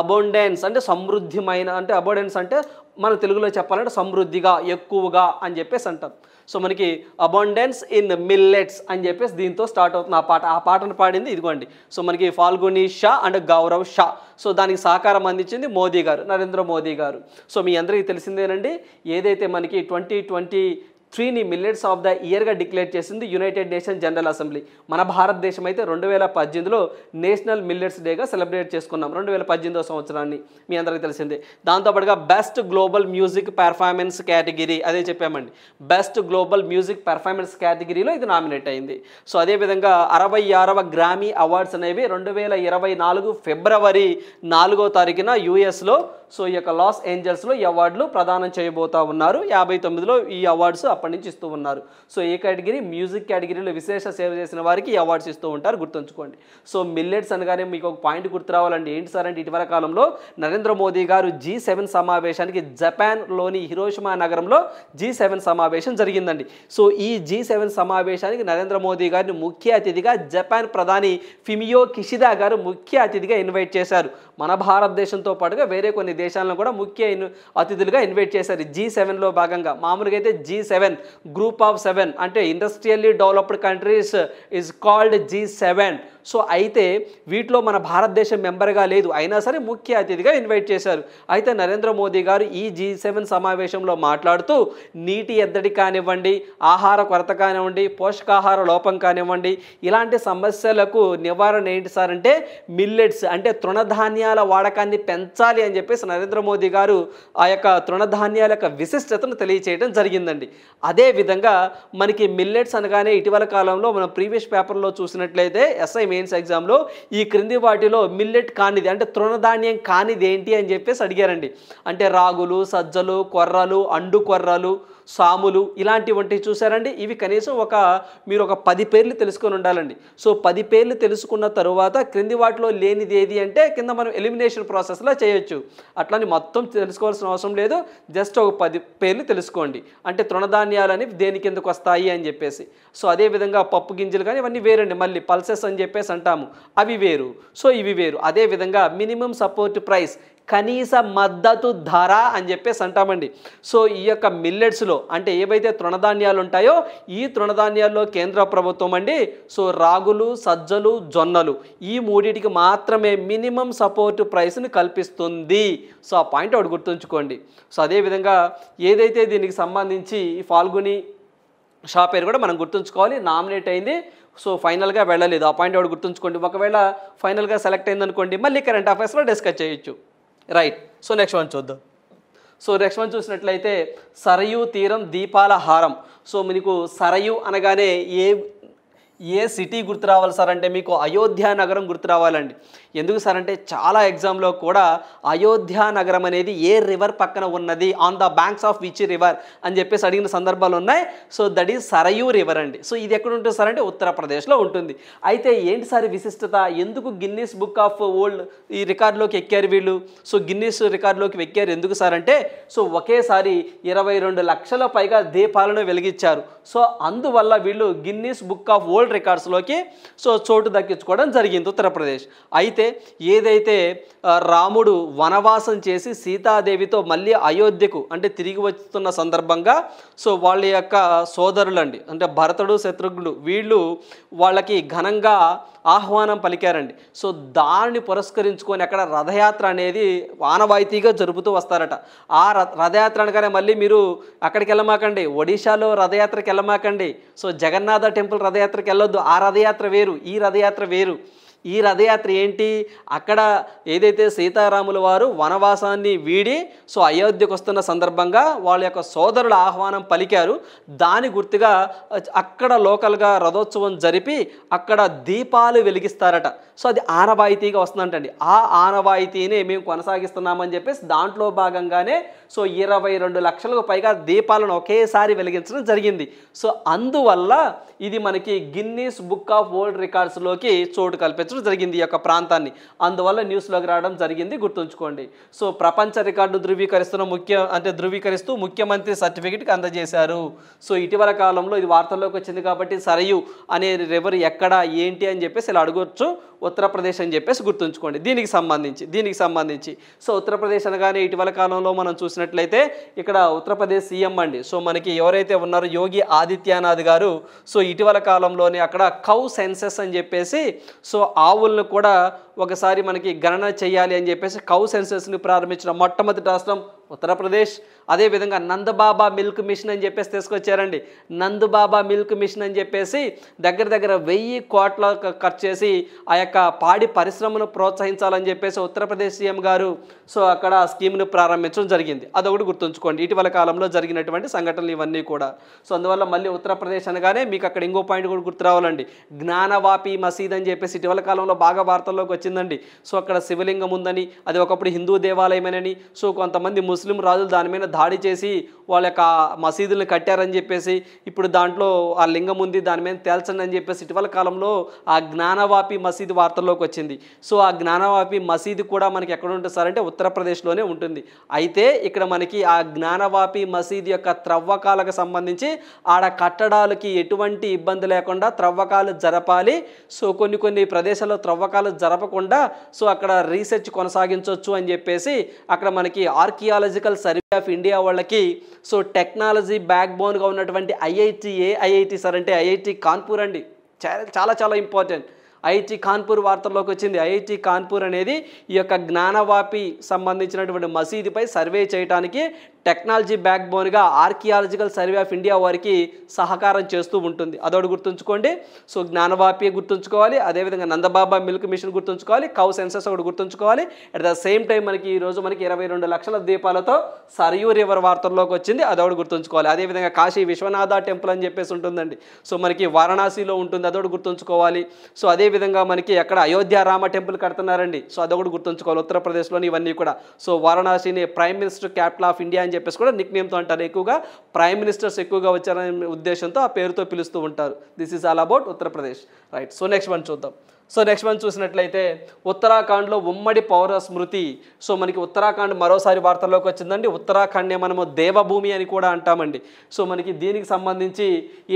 అబౌండెన్స్ అంటే సమృద్ధిమైన, అంటే అబౌండెన్స్ అంటే మన తెలుగులో చెప్పాలంటే సమృద్ధిగా, ఎక్కువగా అని చెప్పేసి అంటాం. సో మనకి అబౌండెన్స్ ఇన్ మిల్లెట్స్ అని చెప్పేసి దీంతో స్టార్ట్ అవుతుంది ఆ పాట. ఆ పాటను పాడింది ఇదిగోండి. సో మనకి ఫాల్గుని షా అండ్ గౌరవ్ షా. సో దానికి సహకారం అందించింది మోదీ గారు, నరేంద్ర మోదీ గారు. సో మీ అందరికీ తెలిసిందేనండి, ఏదైతే మనకి 2020 3ని మిల్లెట్స్ ఆఫ్ ద ఇయర్గా డిక్లేర్ చేసింది యునైటెడ్ నేషన్ జనరల్ అసెంబ్లీ. మన భారతదేశం అయితే 2018లో నేషనల్ మిల్లెట్స్ డేగా సెలబ్రేట్ చేసుకున్నాం, 2018వ సంవత్సరాన్ని, మీ అందరికీ తెలిసిందే. దాంతోపాటుగా best global music performance category అదే చెప్పామండి, బెస్ట్ గ్లోబల్ మ్యూజిక్ పెర్ఫార్మెన్స్ కేటగిరీలో ఇది నామినేట్ అయింది. సో అదేవిధంగా 66వ గ్రామీ అవార్డ్స్ అనేవి 2024 ఫిబ్రవరి 4వ తారీఖున యూఎస్లో, సో ఈ యొక్క లాస్ ఏంజల్స్లో ఈ అవార్డులు ప్రదానం చేయబోతా ఉన్నారు. 59లో ఈ అవార్డ్స్ అప్పటి నుంచి ఇస్తూ ఉన్నారు. సో ఏ కేటగిరీ, మ్యూజిక్ కేటగిరీలో విశేష సేవ చేసిన వారికి ఈ అవార్డ్స్ ఇస్తూ ఉంటారు, గుర్తుంచుకోండి. సో మిల్లెట్స్ అనగానే మీకు ఒక పాయింట్ గుర్తు రావాలండి. ఏంటి సార్ అంటే ఇటీవల కాలంలో నరేంద్ర మోదీ గారు G7 సమావేశానికి జపాన్లోని హిరోషిమా నగరంలో G7 సమావేశం జరిగిందండి. సో ఈ G7 సమావేశానికి నరేంద్ర మోదీ గారిని ముఖ్య అతిథిగా జపాన్ ప్రధాని ఫిమియో కిషిదా గారు ముఖ్య అతిథిగా ఇన్వైట్ చేశారు. మన భారతదేశంతో పాటుగా వేరే కొన్ని దేశాలను కూడా ముఖ్య అతిథులుగా ఇన్వైట్ చేశారు G7లో భాగంగా. మామూలుగా అయితే G7 గ్రూప్ ఆఫ్ 7 అంటే industrially developed countries is called G7. So అయితే వీటిలో మన భారతదేశం మెంబర్గా లేదు, అయినా సరే ముఖ్య అతిథిగా ఇన్వైట్ చేశారు. అయితే నరేంద్ర మోదీ గారు ఈ G7 సమావేశంలో మాట్లాడుతూ నీటి ఎద్దడి కానివ్వండి, ఆహార కొరత కానివ్వండి, పోషకాహార లోపం కానివ్వండి, ఇలాంటి సమస్యలకు నివారణ ఏంటి సార్ అంటే మిల్లెట్స్ అంటే తృణధాన్యాల వాడకాన్ని పెంచాలి అని చెప్పేసి నరేంద్ర మోదీ గారు ఆ యొక్క తృణధాన్యాల యొక్క విశిష్టతను తెలియచేయడం జరిగిందండి. అదేవిధంగా మనకి మిల్లెట్స్ అనగానే ఇటీవల కాలంలో మనం ప్రీవియస్ పేపర్లో చూసినట్లయితే ఎస్ఐ మెయిన్స్ ఎగ్జామ్లో ఈ క్రింది వాటిలో మిల్లెట్ కానిది అంటే తృణధాన్యం కానిది ఏంటి అని చెప్పేసి అడిగారండి. అంటే రాగులు, సజ్జలు, కొర్రలు, అండు కొర్రలు, సాములు ఇలాంటివంటి చూసారండి. ఇవి కనీసం మీరు ఒక 10 పేర్లు తెలుసుకొని ఉండాలండి. సో 10 పేర్లు తెలుసుకున్న తరువాత క్రింది వాటిలో లేనిది ఏది అంటే కింద మనం ఎలిమినేషన్ ప్రాసెస్లో చేయొచ్చు. అట్లని మొత్తం తెలుసుకోవాల్సిన అవసరం లేదు, జస్ట్ ఒక 10 పేర్లు తెలుసుకోండి. అంటే తృణధాన్యాలని దేని కిందకు వస్తాయి అని చెప్పేసి. సో అదేవిధంగా పప్పు గింజలు కానీ ఇవన్నీ వేరండి, మళ్ళీ పల్సెస్ అని చెప్పేసి అంటాము, అవి వేరు. సో ఇవి వేరు. అదేవిధంగా మినిమం సపోర్ట్ ప్రైస్ కనీస మద్దతు ధర అని చెప్పేసి అంటామండి. సో ఈ యొక్క మిల్లెట్స్లో అంటే ఏవైతే తృణధాన్యాలు ఉంటాయో ఈ తృణధాన్యాల్లో కేంద్ర ప్రభుత్వం అండి సో రాగులు, సజ్జలు, జొన్నలు ఈ మూడింటికి మాత్రమే మినిమం సపోర్ట్ ప్రైస్ని కల్పిస్తుంది. సో ఆ పాయింట్ ఒకటి గుర్తుంచుకోండి. సో అదేవిధంగా ఏదైతే దీనికి సంబంధించి ఫాల్గుని షా పేరు కూడా మనం గుర్తుంచుకోవాలి, నామినేట్ అయింది. సో ఫైనల్గా వెళ్ళలేదు, ఆ పాయింట్ ఒకటి గుర్తుంచుకోండి. ఒకవేళ ఫైనల్గా సెలెక్ట్ అయిందనుకోండి మళ్ళీ కరెంట్ అఫైర్స్లో డిస్కస్ చేయొచ్చు. రైట్. సో నెక్స్ట్ వన్ చూద్దాం. సో నెక్స్ట్ వన్ చూసినట్లయితే సరయూ తీరం దీపాల హారం. సో మీకు సరయూ అనగానే ఏ సిటీ గుర్తు రావాలి సార్ అంటే మీకు అయోధ్య నగరం గుర్తు రావాలండి. ఎందుకు సార్ అంటే చాలా ఎగ్జామ్లో కూడా అయోధ్య నగరం అనేది ఏ రివర్ పక్కన ఉన్నది, on the banks of which river అని చెప్పేసి అడిగిన సందర్భాలు ఉన్నాయి. So that is Sarayu river అండి. సో ఇది ఎక్కడ ఉంటుంది సార్ అంటే ఉత్తరప్రదేశ్లో ఉంటుంది. అయితే ఏంటి సార్ విశిష్టత, ఎందుకు గిన్నీస్ బుక్ ఆఫ్ వరల్డ్ ఈ రికార్డులోకి ఎక్కారు వీళ్ళు? సో గిన్నీస్ రికార్డులోకి ఎక్కారు ఎందుకు సార్ అంటే సో ఒకేసారి 22 లక్షల పైగా దీపాలను వెలిగించారు. సో అందువల్ల వీళ్ళు గిన్నీస్ బుక్ ఆఫ్ వరల్డ్ రికార్డ్స్లోకి సో చోటు దక్కించుకోవడం జరిగింది ఉత్తరప్రదేశ్. అయితే ఏదైతే రాముడు వనవాసం చేసి సీతాదేవితో మళ్ళీ అయోధ్యకు అంటే తిరిగి వస్తున్న సందర్భంగా సో వాళ్ళ యొక్క సోదరులండి అంటే భరతుడు, శత్రుఘ్నుడు వీళ్ళు వాళ్ళకి ఘనంగా ఆహ్వానం పలికారండి. సో దాన్ని పురస్కరించుకొని అక్కడ రథయాత్ర అనేది ఆనవాయితీగా జరుపుతూ వస్తారట. ఆ రథయాత్ర అనగానే మళ్ళీ మీరు అక్కడికి వెళ్ళమాకండి, ఒడిశాలో రథయాత్రకి వెళ్ళమాకండి. సో జగన్నాథ టెంపుల్ రథయాత్రకి వెళ్ళొద్దు, ఆ రథయాత్ర వేరు, ఈ రథయాత్ర వేరు. ఈ రథయాత్ర ఏంటి, అక్కడ ఏదైతే సీతారాముల వారు వనవాసాన్ని వీడి సో అయోధ్యకు వస్తున్న సందర్భంగా వాళ్ళ యొక్క సోదరుల ఆహ్వానం పలికారు, దాని గుర్తుగా అక్కడ లోకల్గా రథోత్సవం జరిపి అక్కడ దీపాలు వెలిగిస్తారట. సో అది ఆనవాయితీగా వస్తుందంటండి. ఆ ఆనవాయితీని మేము కొనసాగిస్తున్నామని చెప్పేసి దాంట్లో భాగంగానే సో 22 లక్షలకు పైగా దీపాలను ఒకేసారి వెలిగించడం జరిగింది. సో అందువల్ల ఇది మనకి గిన్నీస్ బుక్ ఆఫ్ వరల్డ్ రికార్డ్స్లోకి చోటు కల్పించడం జరిగింది ఈ యొక్క ప్రాంతాన్ని. అందువల్ల న్యూస్లోకి రావడం జరిగింది, గుర్తుంచుకోండి. సో ప్రపంచ రికార్డు ధృవీకరిస్తూ ముఖ్యమంత్రి సర్టిఫికెట్కి అందజేశారు. సో ఇటీవల కాలంలో ఇది వార్తల్లోకి వచ్చింది కాబట్టి సరయూ అనే రివర్ ఎక్కడ ఏంటి అని చెప్పేసి ఇలా అడగొచ్చు. ఉత్తరప్రదేశ్ అని చెప్పేసి గుర్తుంచుకోండి దీనికి సంబంధించి. సో ఉత్తరప్రదేశ్ అనగానే ఇటీవల కాలంలో మనం చూసినట్లయితే ఇక్కడ ఉత్తరప్రదేశ్ సీఎం అండి సో మనకి ఎవరైతే ఉన్నారో యోగి ఆదిత్యనాథ్ గారు సో ఇటీవల కాలంలోనే అక్కడ కౌ సెన్సెస్ అని చెప్పేసి సో ఆవులను కూడా ఒకసారి మనకి గణన చేయాలి అని చెప్పేసి కౌ సెన్సస్ని ప్రారంభించిన మొట్టమొదటి రాష్ట్రం ఉత్తరప్రదేశ్. అదేవిధంగా నందబాబా మిల్క్ మిషన్ అని చెప్పేసి తీసుకొచ్చారండి. నందబాబా మిల్క్ మిషన్ అని చెప్పేసి దగ్గర 1000 కోట్ల ఖర్చు చేసి ఆ యొక్క పాడి పరిశ్రమను ప్రోత్సహించాలని చెప్పేసి ఉత్తరప్రదేశ్ సీఎం గారు సో అక్కడ స్కీమ్ను ప్రారంభించడం జరిగింది. అదొకటి గుర్తుంచుకోండి, ఇటీవల కాలంలో జరిగినటువంటి సంఘటనలు ఇవన్నీ కూడా. సో అందువల్ల మళ్ళీ ఉత్తరప్రదేశ్ అనగానే మీకు అక్కడ ఇంకో పాయింట్ కూడా గుర్తు రావాలండి, జ్ఞానవాపి మసీద్ అని చెప్పేసి ఇటీవల కాలంలో బాగా వార్తల్లోకి వచ్చిందండి. సో అక్కడ శివలింగం ఉందని, అది ఒకప్పుడు హిందూ దేవాలయమేనని, సో కొంతమంది ముస్లిం రాజులు దాని మీద దాడి చేసి వాళ్ళ యొక్క మసీదులను కట్టారని చెప్పేసి ఇప్పుడు దాంట్లో ఆ లింగం ఉంది, దాని మీద తేల్చండి అని చెప్పేసి ఇటీవల కాలంలో ఆ జ్ఞానవాపి మసీదు వార్తల్లోకి వచ్చింది. సో ఆ జ్ఞానవాపి మసీదు కూడా మనకి ఎక్కడ ఉంటుంది సార్ అంటే ఉత్తరప్రదేశ్లోనే ఉంటుంది. అయితే ఇక్కడ మనకి ఆ జ్ఞానవాపి మసీదు యొక్క త్రవ్వకాలకు సంబంధించి ఆడ కట్టడాలకి ఎటువంటి ఇబ్బంది లేకుండా త్రవ్వకాలు జరపాలి. సో కొన్ని ప్రదేశాల్లో త్రవ్వకాలు జరపకుండా సో అక్కడ రీసెర్చ్ కొనసాగించవచ్చు అని చెప్పేసి అక్కడ మనకి ఆర్కియాలజికల్ సర్వే ఆఫ్ ఇండియా వాళ్ళకి సో టెక్నాలజీ బ్యాక్ బోన్గా ఉన్నటువంటి ఐఐటి సార్ అంటే ఐఐటి కాన్పూర్ అండి. చాలా ఇంపార్టెంట్. ఐఐటి కాన్పూర్ వార్తల్లోకి వచ్చింది. ఐఐటి కాన్పూర్ అనేది ఈ యొక్క జ్ఞానవాపి సంబంధించినటువంటి మసీదుపై సర్వే చేయడానికి టెక్నాలజీ బ్యాక్ బోన్గా ఆర్కియాలజికల్ సర్వే ఆఫ్ ఇండియా వారికి సహకారం చేస్తూ ఉంటుంది. అదొకటి గుర్తుంచుకోండి. సో జ్ఞానవాపి గుర్తుంచుకోవాలి, అదేవిధంగా నందబాబా మిల్క్ మిషన్ గుర్తుంచుకోవాలి, కౌ సెన్సస్ ఒకటి గుర్తుంచుకోవాలి. అట్ ద సేమ్ టైం మనకి ఈరోజు మనకి 22 లక్షల దీపాలతో సరయూ రివర్ వార్తల్లోకి వచ్చింది, అదొకటి గుర్తుంచుకోవాలి. అదేవిధంగా కాశీ విశ్వనాథ టెంపుల్ అని చెప్పేసి ఉంటుందండి. సో మనకి వారణాసిలో ఉంటుంది, అదొకటి గుర్తుంచుకోవాలి. సో అదేవిధంగా మనకి అక్కడ అయోధ్య రామ టెంపుల్ కడుతున్నారండి. సో అదొకటి గుర్తుంచుకోవాలి ఉత్తరప్రదేశ్లోని ఇవన్నీ కూడా. సో వారణాసిని prime minister capital of India అని చెప్పేసి కూడా నిక్ నేమ్తో అంటారు. ఎక్కువగా ప్రైమ్ మినిస్టర్స్ ఎక్కువగా వచ్చారనే ఉద్దేశంతో ఆ పేరుతో పిలుస్తూ ఉంటారు. This is all about Uttar Pradesh, right. So next one చూద్దాం. సో నెక్స్ట్ వన్ చూసినట్లయితే ఉత్తరాఖండ్లో ఉమ్మడి పౌర స్మృతి. సో మనకి ఉత్తరాఖండ్ మరోసారి వార్తల్లోకి వచ్చిందండి. ఉత్తరాఖండ్నే మనము దేవభూమి అని కూడా అంటామండి. సో మనకి దీనికి సంబంధించి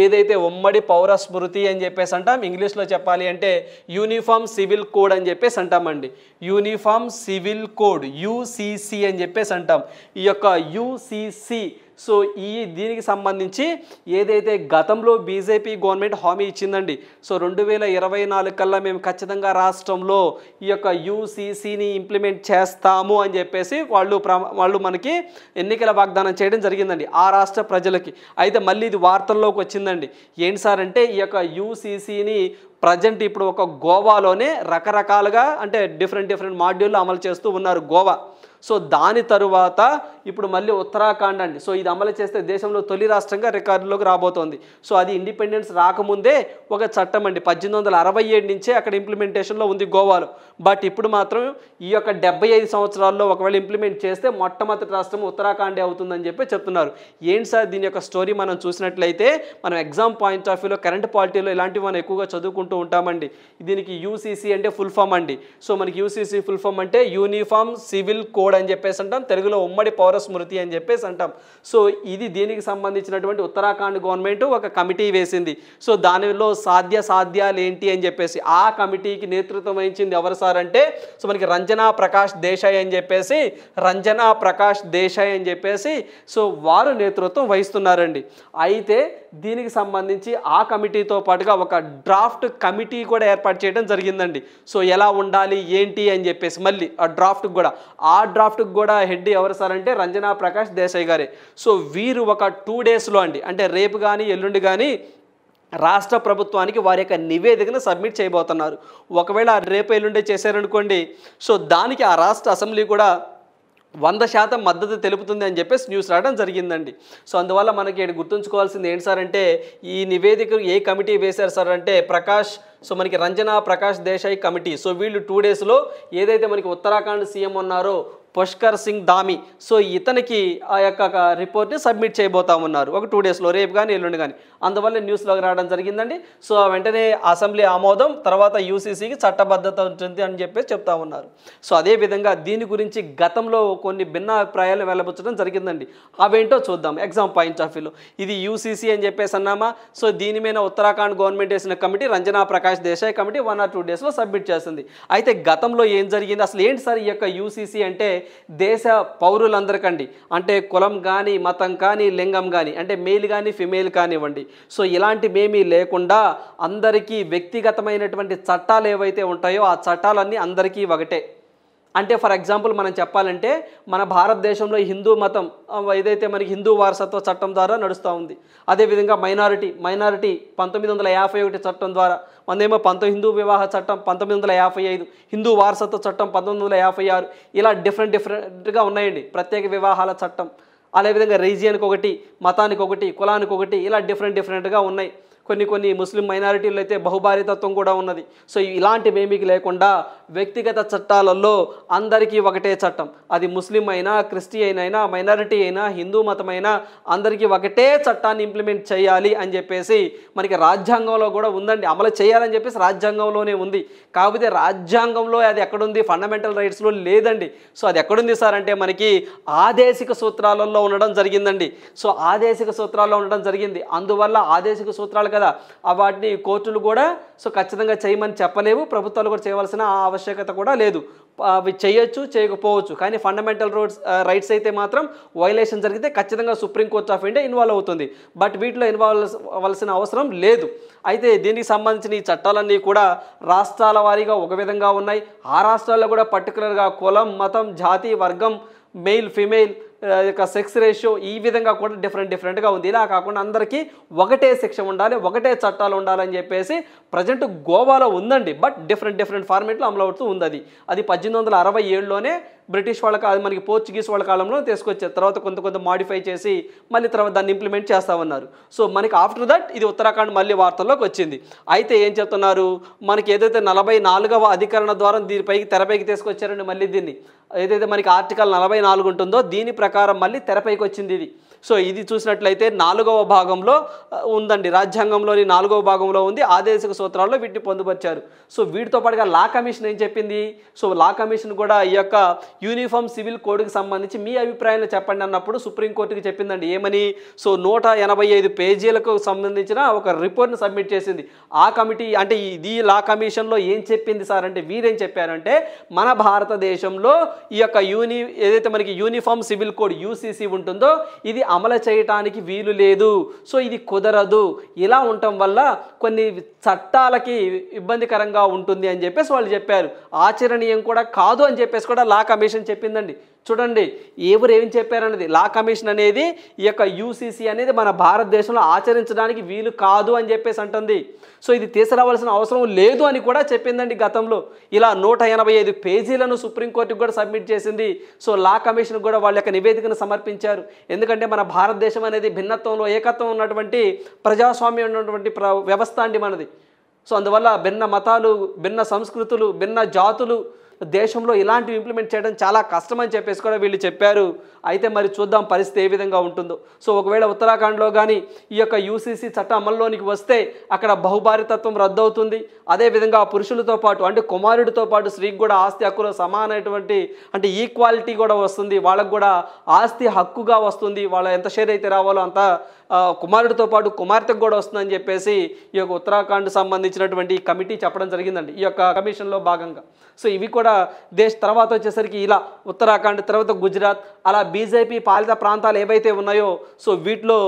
ఏదైతే ఉమ్మడి పౌర స్మృతి అని చెప్పేసి అంటాం, ఇంగ్లీష్లో చెప్పాలి అంటే యూనిఫామ్ సివిల్ కోడ్ అని చెప్పేసి అంటామండి. యూనిఫామ్ సివిల్ కోడ్ యూసీసీ అని చెప్పేసి అంటాం. ఈ యొక్క యూసీసీ సో దీనికి సంబంధించి ఏదైతే గతంలో బీజేపీ గవర్నమెంట్ హామీ ఇచ్చిందండి. సో 2024 కల్లా మేము ఖచ్చితంగా రాష్ట్రంలో ఈ యొక్క యూసీసీని ఇంప్లిమెంట్ చేస్తాము అని చెప్పేసి వాళ్ళు మనకి ఎన్నికల వాగ్దానం చేయడం జరిగిందండి ఆ రాష్ట్ర ప్రజలకి. అయితే మళ్ళీ ఇది వార్తల్లోకి వచ్చిందండి. ఏంటి సార్ అంటే ఈ యొక్క యూసీసీని ప్రజెంట్ ఇప్పుడు ఒక గోవాలోనే రకరకాలుగా అంటే డిఫరెంట్ మాడ్యూల్లో అమలు చేస్తూ ఉన్నారు గోవా. సో దాని తరువాత ఇప్పుడు మళ్ళీ ఉత్తరాఖండ్ అండి. సో ఇది అమలు చేస్తే దేశంలో తొలి రాష్ట్రంగా రికార్డులోకి రాబోతోంది. సో అది ఇండిపెండెన్స్ రాకముందే ఒక చట్టం అండి, 1867 నుంచే అక్కడ ఇంప్లిమెంటేషన్లో ఉంది గోవాలో. బట్ ఇప్పుడు మాత్రం ఈ యొక్క 75 సంవత్సరాల్లో ఒకవేళ ఇంప్లిమెంట్ చేస్తే మొట్టమొదటి రాష్ట్రం ఉత్తరాఖండే అవుతుందని చెప్పి చెప్తున్నారు. ఏంటి సార్ దీని యొక్క స్టోరీ మనం చూసినట్లయితే మనం ఎగ్జామ్ పాయింట్ ఆఫ్ వ్యూలో కరెంట్ పాలిటీలో ఇలాంటివి మనం ఎక్కువగా చదువుకుంటూ ఉంటామండి. దీనికి యూసీసీ అంటే ఫుల్ ఫామ్ అండి. సో మనకి యూసీసీ ఫుల్ ఫామ్ అంటే యూనిఫామ్ సివిల్ కోడ్ అని చెప్పేసి అంటాం, తెలుగులో ఉమ్మడి పౌర స్మృతి అని చెప్పేసి అంటాం. సో ఇది దీనికి సంబంధించినటువంటి ఉత్తరాఖండ్ గవర్నమెంట్ ఒక కమిటీ వేసింది. సో దానిలో సాధ్యాలు ఏంటి అని చెప్పేసి ఆ కమిటీకి నేతృత్వం వహించింది ఎవరు సార్ అంటే సో మనకి రంజనా ప్రకాష్ దేశాయ్ అని చెప్పేసి సో వారు నేతృత్వం వహిస్తున్నారండి. అయితే దీనికి సంబంధించి ఆ కమిటీతో పాటుగా ఒక డ్రాఫ్ట్ కమిటీ కూడా ఏర్పాటు చేయడం జరిగిందండి. సో ఎలా ఉండాలి ఏంటి అని చెప్పేసి మళ్ళీ ఆ డ్రాఫ్ట్కి కూడా హెడ్ ఎవరు సార్ అంటే రంజనా ప్రకాష్ దేశాయ్ గారే. సో వీరు ఒక 2 డేస్లో అండి అంటే రేపు కానీ ఎల్లుండి కానీ రాష్ట్ర ప్రభుత్వానికి వారి యొక్క నివేదికను సబ్మిట్ చేయబోతున్నారు. ఒకవేళ రేపు ఎల్లుండే చేశారనుకోండి సో దానికి ఆ రాష్ట్ర అసెంబ్లీ కూడా 100% మద్దతు తెలుపుతుంది అని చెప్పేసి న్యూస్ రావడం జరిగిందండి. సో అందువల్ల మనకి గుర్తుంచుకోవాల్సింది ఏంటి సార్ అంటే ఈ నివేదిక ఏ కమిటీ వేశారు సార్ అంటే సో మనకి రంజనా ప్రకాష్ దేశాయ్ కమిటీ. సో వీళ్ళు 2 డేస్లో ఏదైతే మనకి ఉత్తరాఖండ్ సీఎం ఉన్నారో పుష్కర్ సింగ్ ధామీ సో ఇతనికి ఆ యొక్క రిపోర్ట్ని సబ్మిట్ చేయబోతా ఉన్నారు ఒక 2 డేస్లో, రేపు కానీ ఎల్లుండి కానీ. అందువల్ల న్యూస్లోకి రావడం జరిగిందండి. సో వెంటనే అసెంబ్లీ ఆమోదం తర్వాత యూసీసీకి చట్టబద్ధత ఉంటుంది అని చెప్పేసి చెప్తా ఉన్నారు. సో అదేవిధంగా దీని గురించి గతంలో కొన్ని భిన్న అభిప్రాయాలు వెల్లబుచ్చడం జరిగిందండి. అవేంటో చూద్దాం ఎగ్జామ్ పాయింట్ ఆఫ్ వ్యూలో. ఇది యూసీసీ అని చెప్పేసి అన్నామా. సో దీని మీద ఉత్తరాఖండ్ గవర్నమెంట్ వేసిన committee Ranjana Prakash Desai committee 1 or 2 డేస్లో సబ్మిట్ చేస్తుంది. అయితే గతంలో ఏం జరిగింది అసలు ఏంటి సార్ ఈ యొక్క యూసీసీ అంటే దేశ పౌరులందరికండి, అంటే కులం కానీ మతం కానీ లింగం కానీ, అంటే మేల్ కానీ ఫిమేల్ కానివ్వండి, సో ఇలాంటివేమీ లేకుండా అందరికీ వ్యక్తిగతమైనటువంటి చట్టాలు ఏవైతే ఉంటాయో ఆ చట్టాలన్నీ అందరికీ ఒకటే. అంటే ఫర్ ఎగ్జాంపుల్ మనం చెప్పాలంటే మన భారతదేశంలో హిందూ మతం ఏదైతే మనకి హిందూ వారసత్వ చట్టం ద్వారా నడుస్తూ ఉంది. అదేవిధంగా మైనారిటీ 1951 చట్టం ద్వారా, మనదేమో హిందూ వివాహ చట్టం 1955, హిందూ వారసత్వ చట్టం 1956, ఇలా డిఫరెంట్గా ఉన్నాయండి. ప్రత్యేక వివాహాల చట్టం, అదేవిధంగా రీజియన్కి ఒకటి, మతానికి ఒకటి, కులానికి ఒకటి, ఇలా డిఫరెంట్గా ఉన్నాయి. కొన్ని ముస్లిం మైనారిటీలు అయితే బహుభార్యతత్వం కూడా ఉన్నది. సో ఇలాంటివేమీ లేకుండా వ్యక్తిగత చట్టాలలో అందరికీ ఒకటే చట్టం. అది ముస్లిం అయినా, క్రిస్టియన్ అయినా, మైనారిటీ అయినా, హిందూ మతమైనా అందరికీ ఒకటే చట్టాన్ని ఇంప్లిమెంట్ చేయాలి అని చెప్పేసి మనకి రాజ్యాంగంలో కూడా ఉందండి. అమలు చేయాలని చెప్పేసి రాజ్యాంగంలోనే ఉంది. కాకపోతే రాజ్యాంగంలో అది ఎక్కడుంది, ఫండమెంటల్ రైట్స్లో లేదండి. సో అది ఎక్కడుంది సార్ అంటే మనకి ఆదేశిక సూత్రాలలో ఉండడం జరిగిందండి. సో ఆదేశిక సూత్రాల్లో ఉండడం జరిగింది. అందువల్ల ఆదేశిక సూత్రాలు కదా, వాటిని కోర్టులు కూడా సో ఖచ్చితంగా చేయమని చెప్పలేవు, ప్రభుత్వాలు కూడా చేయవలసిన ఆవశ్యకత కూడా లేదు. అవి చేయొచ్చు, చేయకపోవచ్చు. కానీ ఫండమెంటల్ రైట్స్ అయితే మాత్రం వైలేషన్ జరిగితే ఖచ్చితంగా సుప్రీంకోర్టు ఆఫ్ ఇండియా ఇన్వాల్వ్ అవుతుంది. బట్ వీటిలో ఇన్వాల్వ్ అవ్వాల్సిన అవసరం లేదు. అయితే దీనికి సంబంధించిన ఈ చట్టాలన్నీ కూడా రాష్ట్రాల వారీగా ఒక విధంగా ఉన్నాయి. ఆ రాష్ట్రాల్లో కూడా పర్టికులర్గా కులం, మతం, జాతి, వర్గం, మెయిల్ ఫిమేల్ యొక్క సెక్స్ రేషియో ఈ విధంగా కూడా డిఫరెంట్గా ఉంది. ఇలా కాకుండా అందరికీ ఒకటే శిక్ష ఉండాలి, ఒకటే చట్టాలు ఉండాలని చెప్పేసి ప్రజెంట్ గోవాలో ఉందండి. బట్ డిఫరెంట్ ఫార్మేట్లో అమలు అవుతూ ఉంది. అది 1867లోనే బ్రిటిష్ వాళ్ళ మనకి పోర్చుగీస్ వాళ్ళ కాలంలో తీసుకొచ్చారు. తర్వాత కొంత మాడిఫై చేసి మళ్ళీ తర్వాత దాన్ని ఇంప్లిమెంట్ చేస్తామన్నారు. సో మనకి ఆఫ్టర్ దట్ ఇది ఉత్తరాఖండ్ మళ్ళీ వార్తల్లోకి వచ్చింది. అయితే ఏం చెప్తున్నారు, మనకి ఏదైతే 44వ అధికరణ ద్వారా దీనిపైకి తెరపైకి తీసుకొచ్చారండి. మళ్ళీ దీన్ని ఏదైతే మనకి ఆర్టికల్ 44 ఉంటుందో దీని ప్రకారం మళ్ళీ తెరపైకి వచ్చింది ఇది. సో ఇది చూసినట్లయితే 4వ భాగంలో ఉందండి, రాజ్యాంగంలోని 4వ భాగంలో ఉంది. ఆదేశిక సూత్రాల్లో వీటిని పొందుపరిచారు. సో వీటితో పాటుగా లా కమిషన్ ఏం చెప్పింది, సో లా కమిషన్ కూడా ఈ యొక్క యూనిఫామ్ సివిల్ కోడ్కి సంబంధించి మీ అభిప్రాయాలు చెప్పండి అన్నప్పుడు సుప్రీంకోర్టుకి చెప్పిందండి. ఏమని, సో 185 పేజీలకు సంబంధించిన ఒక రిపోర్ట్ని సబ్మిట్ చేసింది. ఆ కమిటీ అంటే ఇది లా కమిషన్లో ఏం చెప్పింది సార్ అంటే వీరేం చెప్పారంటే, మన భారతదేశంలో ఈ యొక్క ఏదైతే మనకి యూనిఫామ్ సివిల్ కోడ్ యూసీసీ ఉంటుందో ఇది అమలు చేయటానికి వీలు లేదు. సో ఇది కుదరదు. ఇలా ఉండటం వల్ల కొన్ని చట్టాలకి ఇబ్బందికరంగా ఉంటుంది అని చెప్పేసి వాళ్ళు చెప్పారు. ఆచరణీయం కూడా కాదు అని చెప్పేసి కూడా లా కమిషన్ చెప్పిందండి. చూడండి ఎవరు ఏం చెప్పారన్నది. లా కమిషన్ అనేది ఈ యొక్క యూసీసీ అనేది మన భారతదేశంలో ఆచరించడానికి వీలు కాదు అని చెప్పేసి అంటుంది. సో ఇది తీసుకురావాల్సిన అవసరం లేదు అని కూడా చెప్పిందండి గతంలో. ఇలా 185 పేజీలను సుప్రీంకోర్టుకు కూడా సబ్మిట్ చేసింది. సో లా కమిషన్ కూడా వాళ్ళ యొక్క నివేదికను సమర్పించారు. ఎందుకంటే మన భారతదేశం అనేది భిన్నత్వంలో ఏకత్వం ఉన్నటువంటి ప్రజాస్వామ్యం ఉన్నటువంటి వ్యవస్థ అండి మనది. సో అందువల్ల భిన్న మతాలు, భిన్న సంస్కృతులు, భిన్న జాతులు దేశంలో ఇలాంటివి ఇంప్లిమెంట్ చేయడం చాలా కష్టమని చెప్పేసి కూడా వీళ్ళు చెప్పారు. అయితే మరి చూద్దాం పరిస్థితి ఏ విధంగా ఉంటుందో. సో ఒకవేళ ఉత్తరాఖండ్లో కానీ ఈ యొక్క యూసీసీ చట్టం అమల్లోనికి వస్తే అక్కడ బహుభార్యతత్వం రద్దవుతుంది. అదేవిధంగా పురుషులతో పాటు అంటే కుమారుడితో పాటు స్త్రీకి కూడా ఆస్తి హక్కులో సమానమైనటువంటి అంటే ఈక్వాలిటీ కూడా వస్తుంది. వాళ్ళకు కూడా ఆస్తి హక్కుగా వస్తుంది. వాళ్ళ ఎంత షేర్ అయితే రావాలో అంత కుమారుడితో పాటు కుమార్తెకు కూడా వస్తుందని చెప్పేసి ఈ యొక్క ఉత్తరాఖండ్ సంబంధించినటువంటి కమిటీ చెప్పడం జరిగిందండి ఈ యొక్క కమిషన్లో భాగంగా. సో ఇవి కూడా తర్వాత వచ్చేసరికి ఇలా ఉత్తరాఖండ్, తర్వాత గుజరాత్, అలా బీజేపీ పాలిత ప్రాంతాలు ఏవైతే ఉన్నాయో సో వీటిలో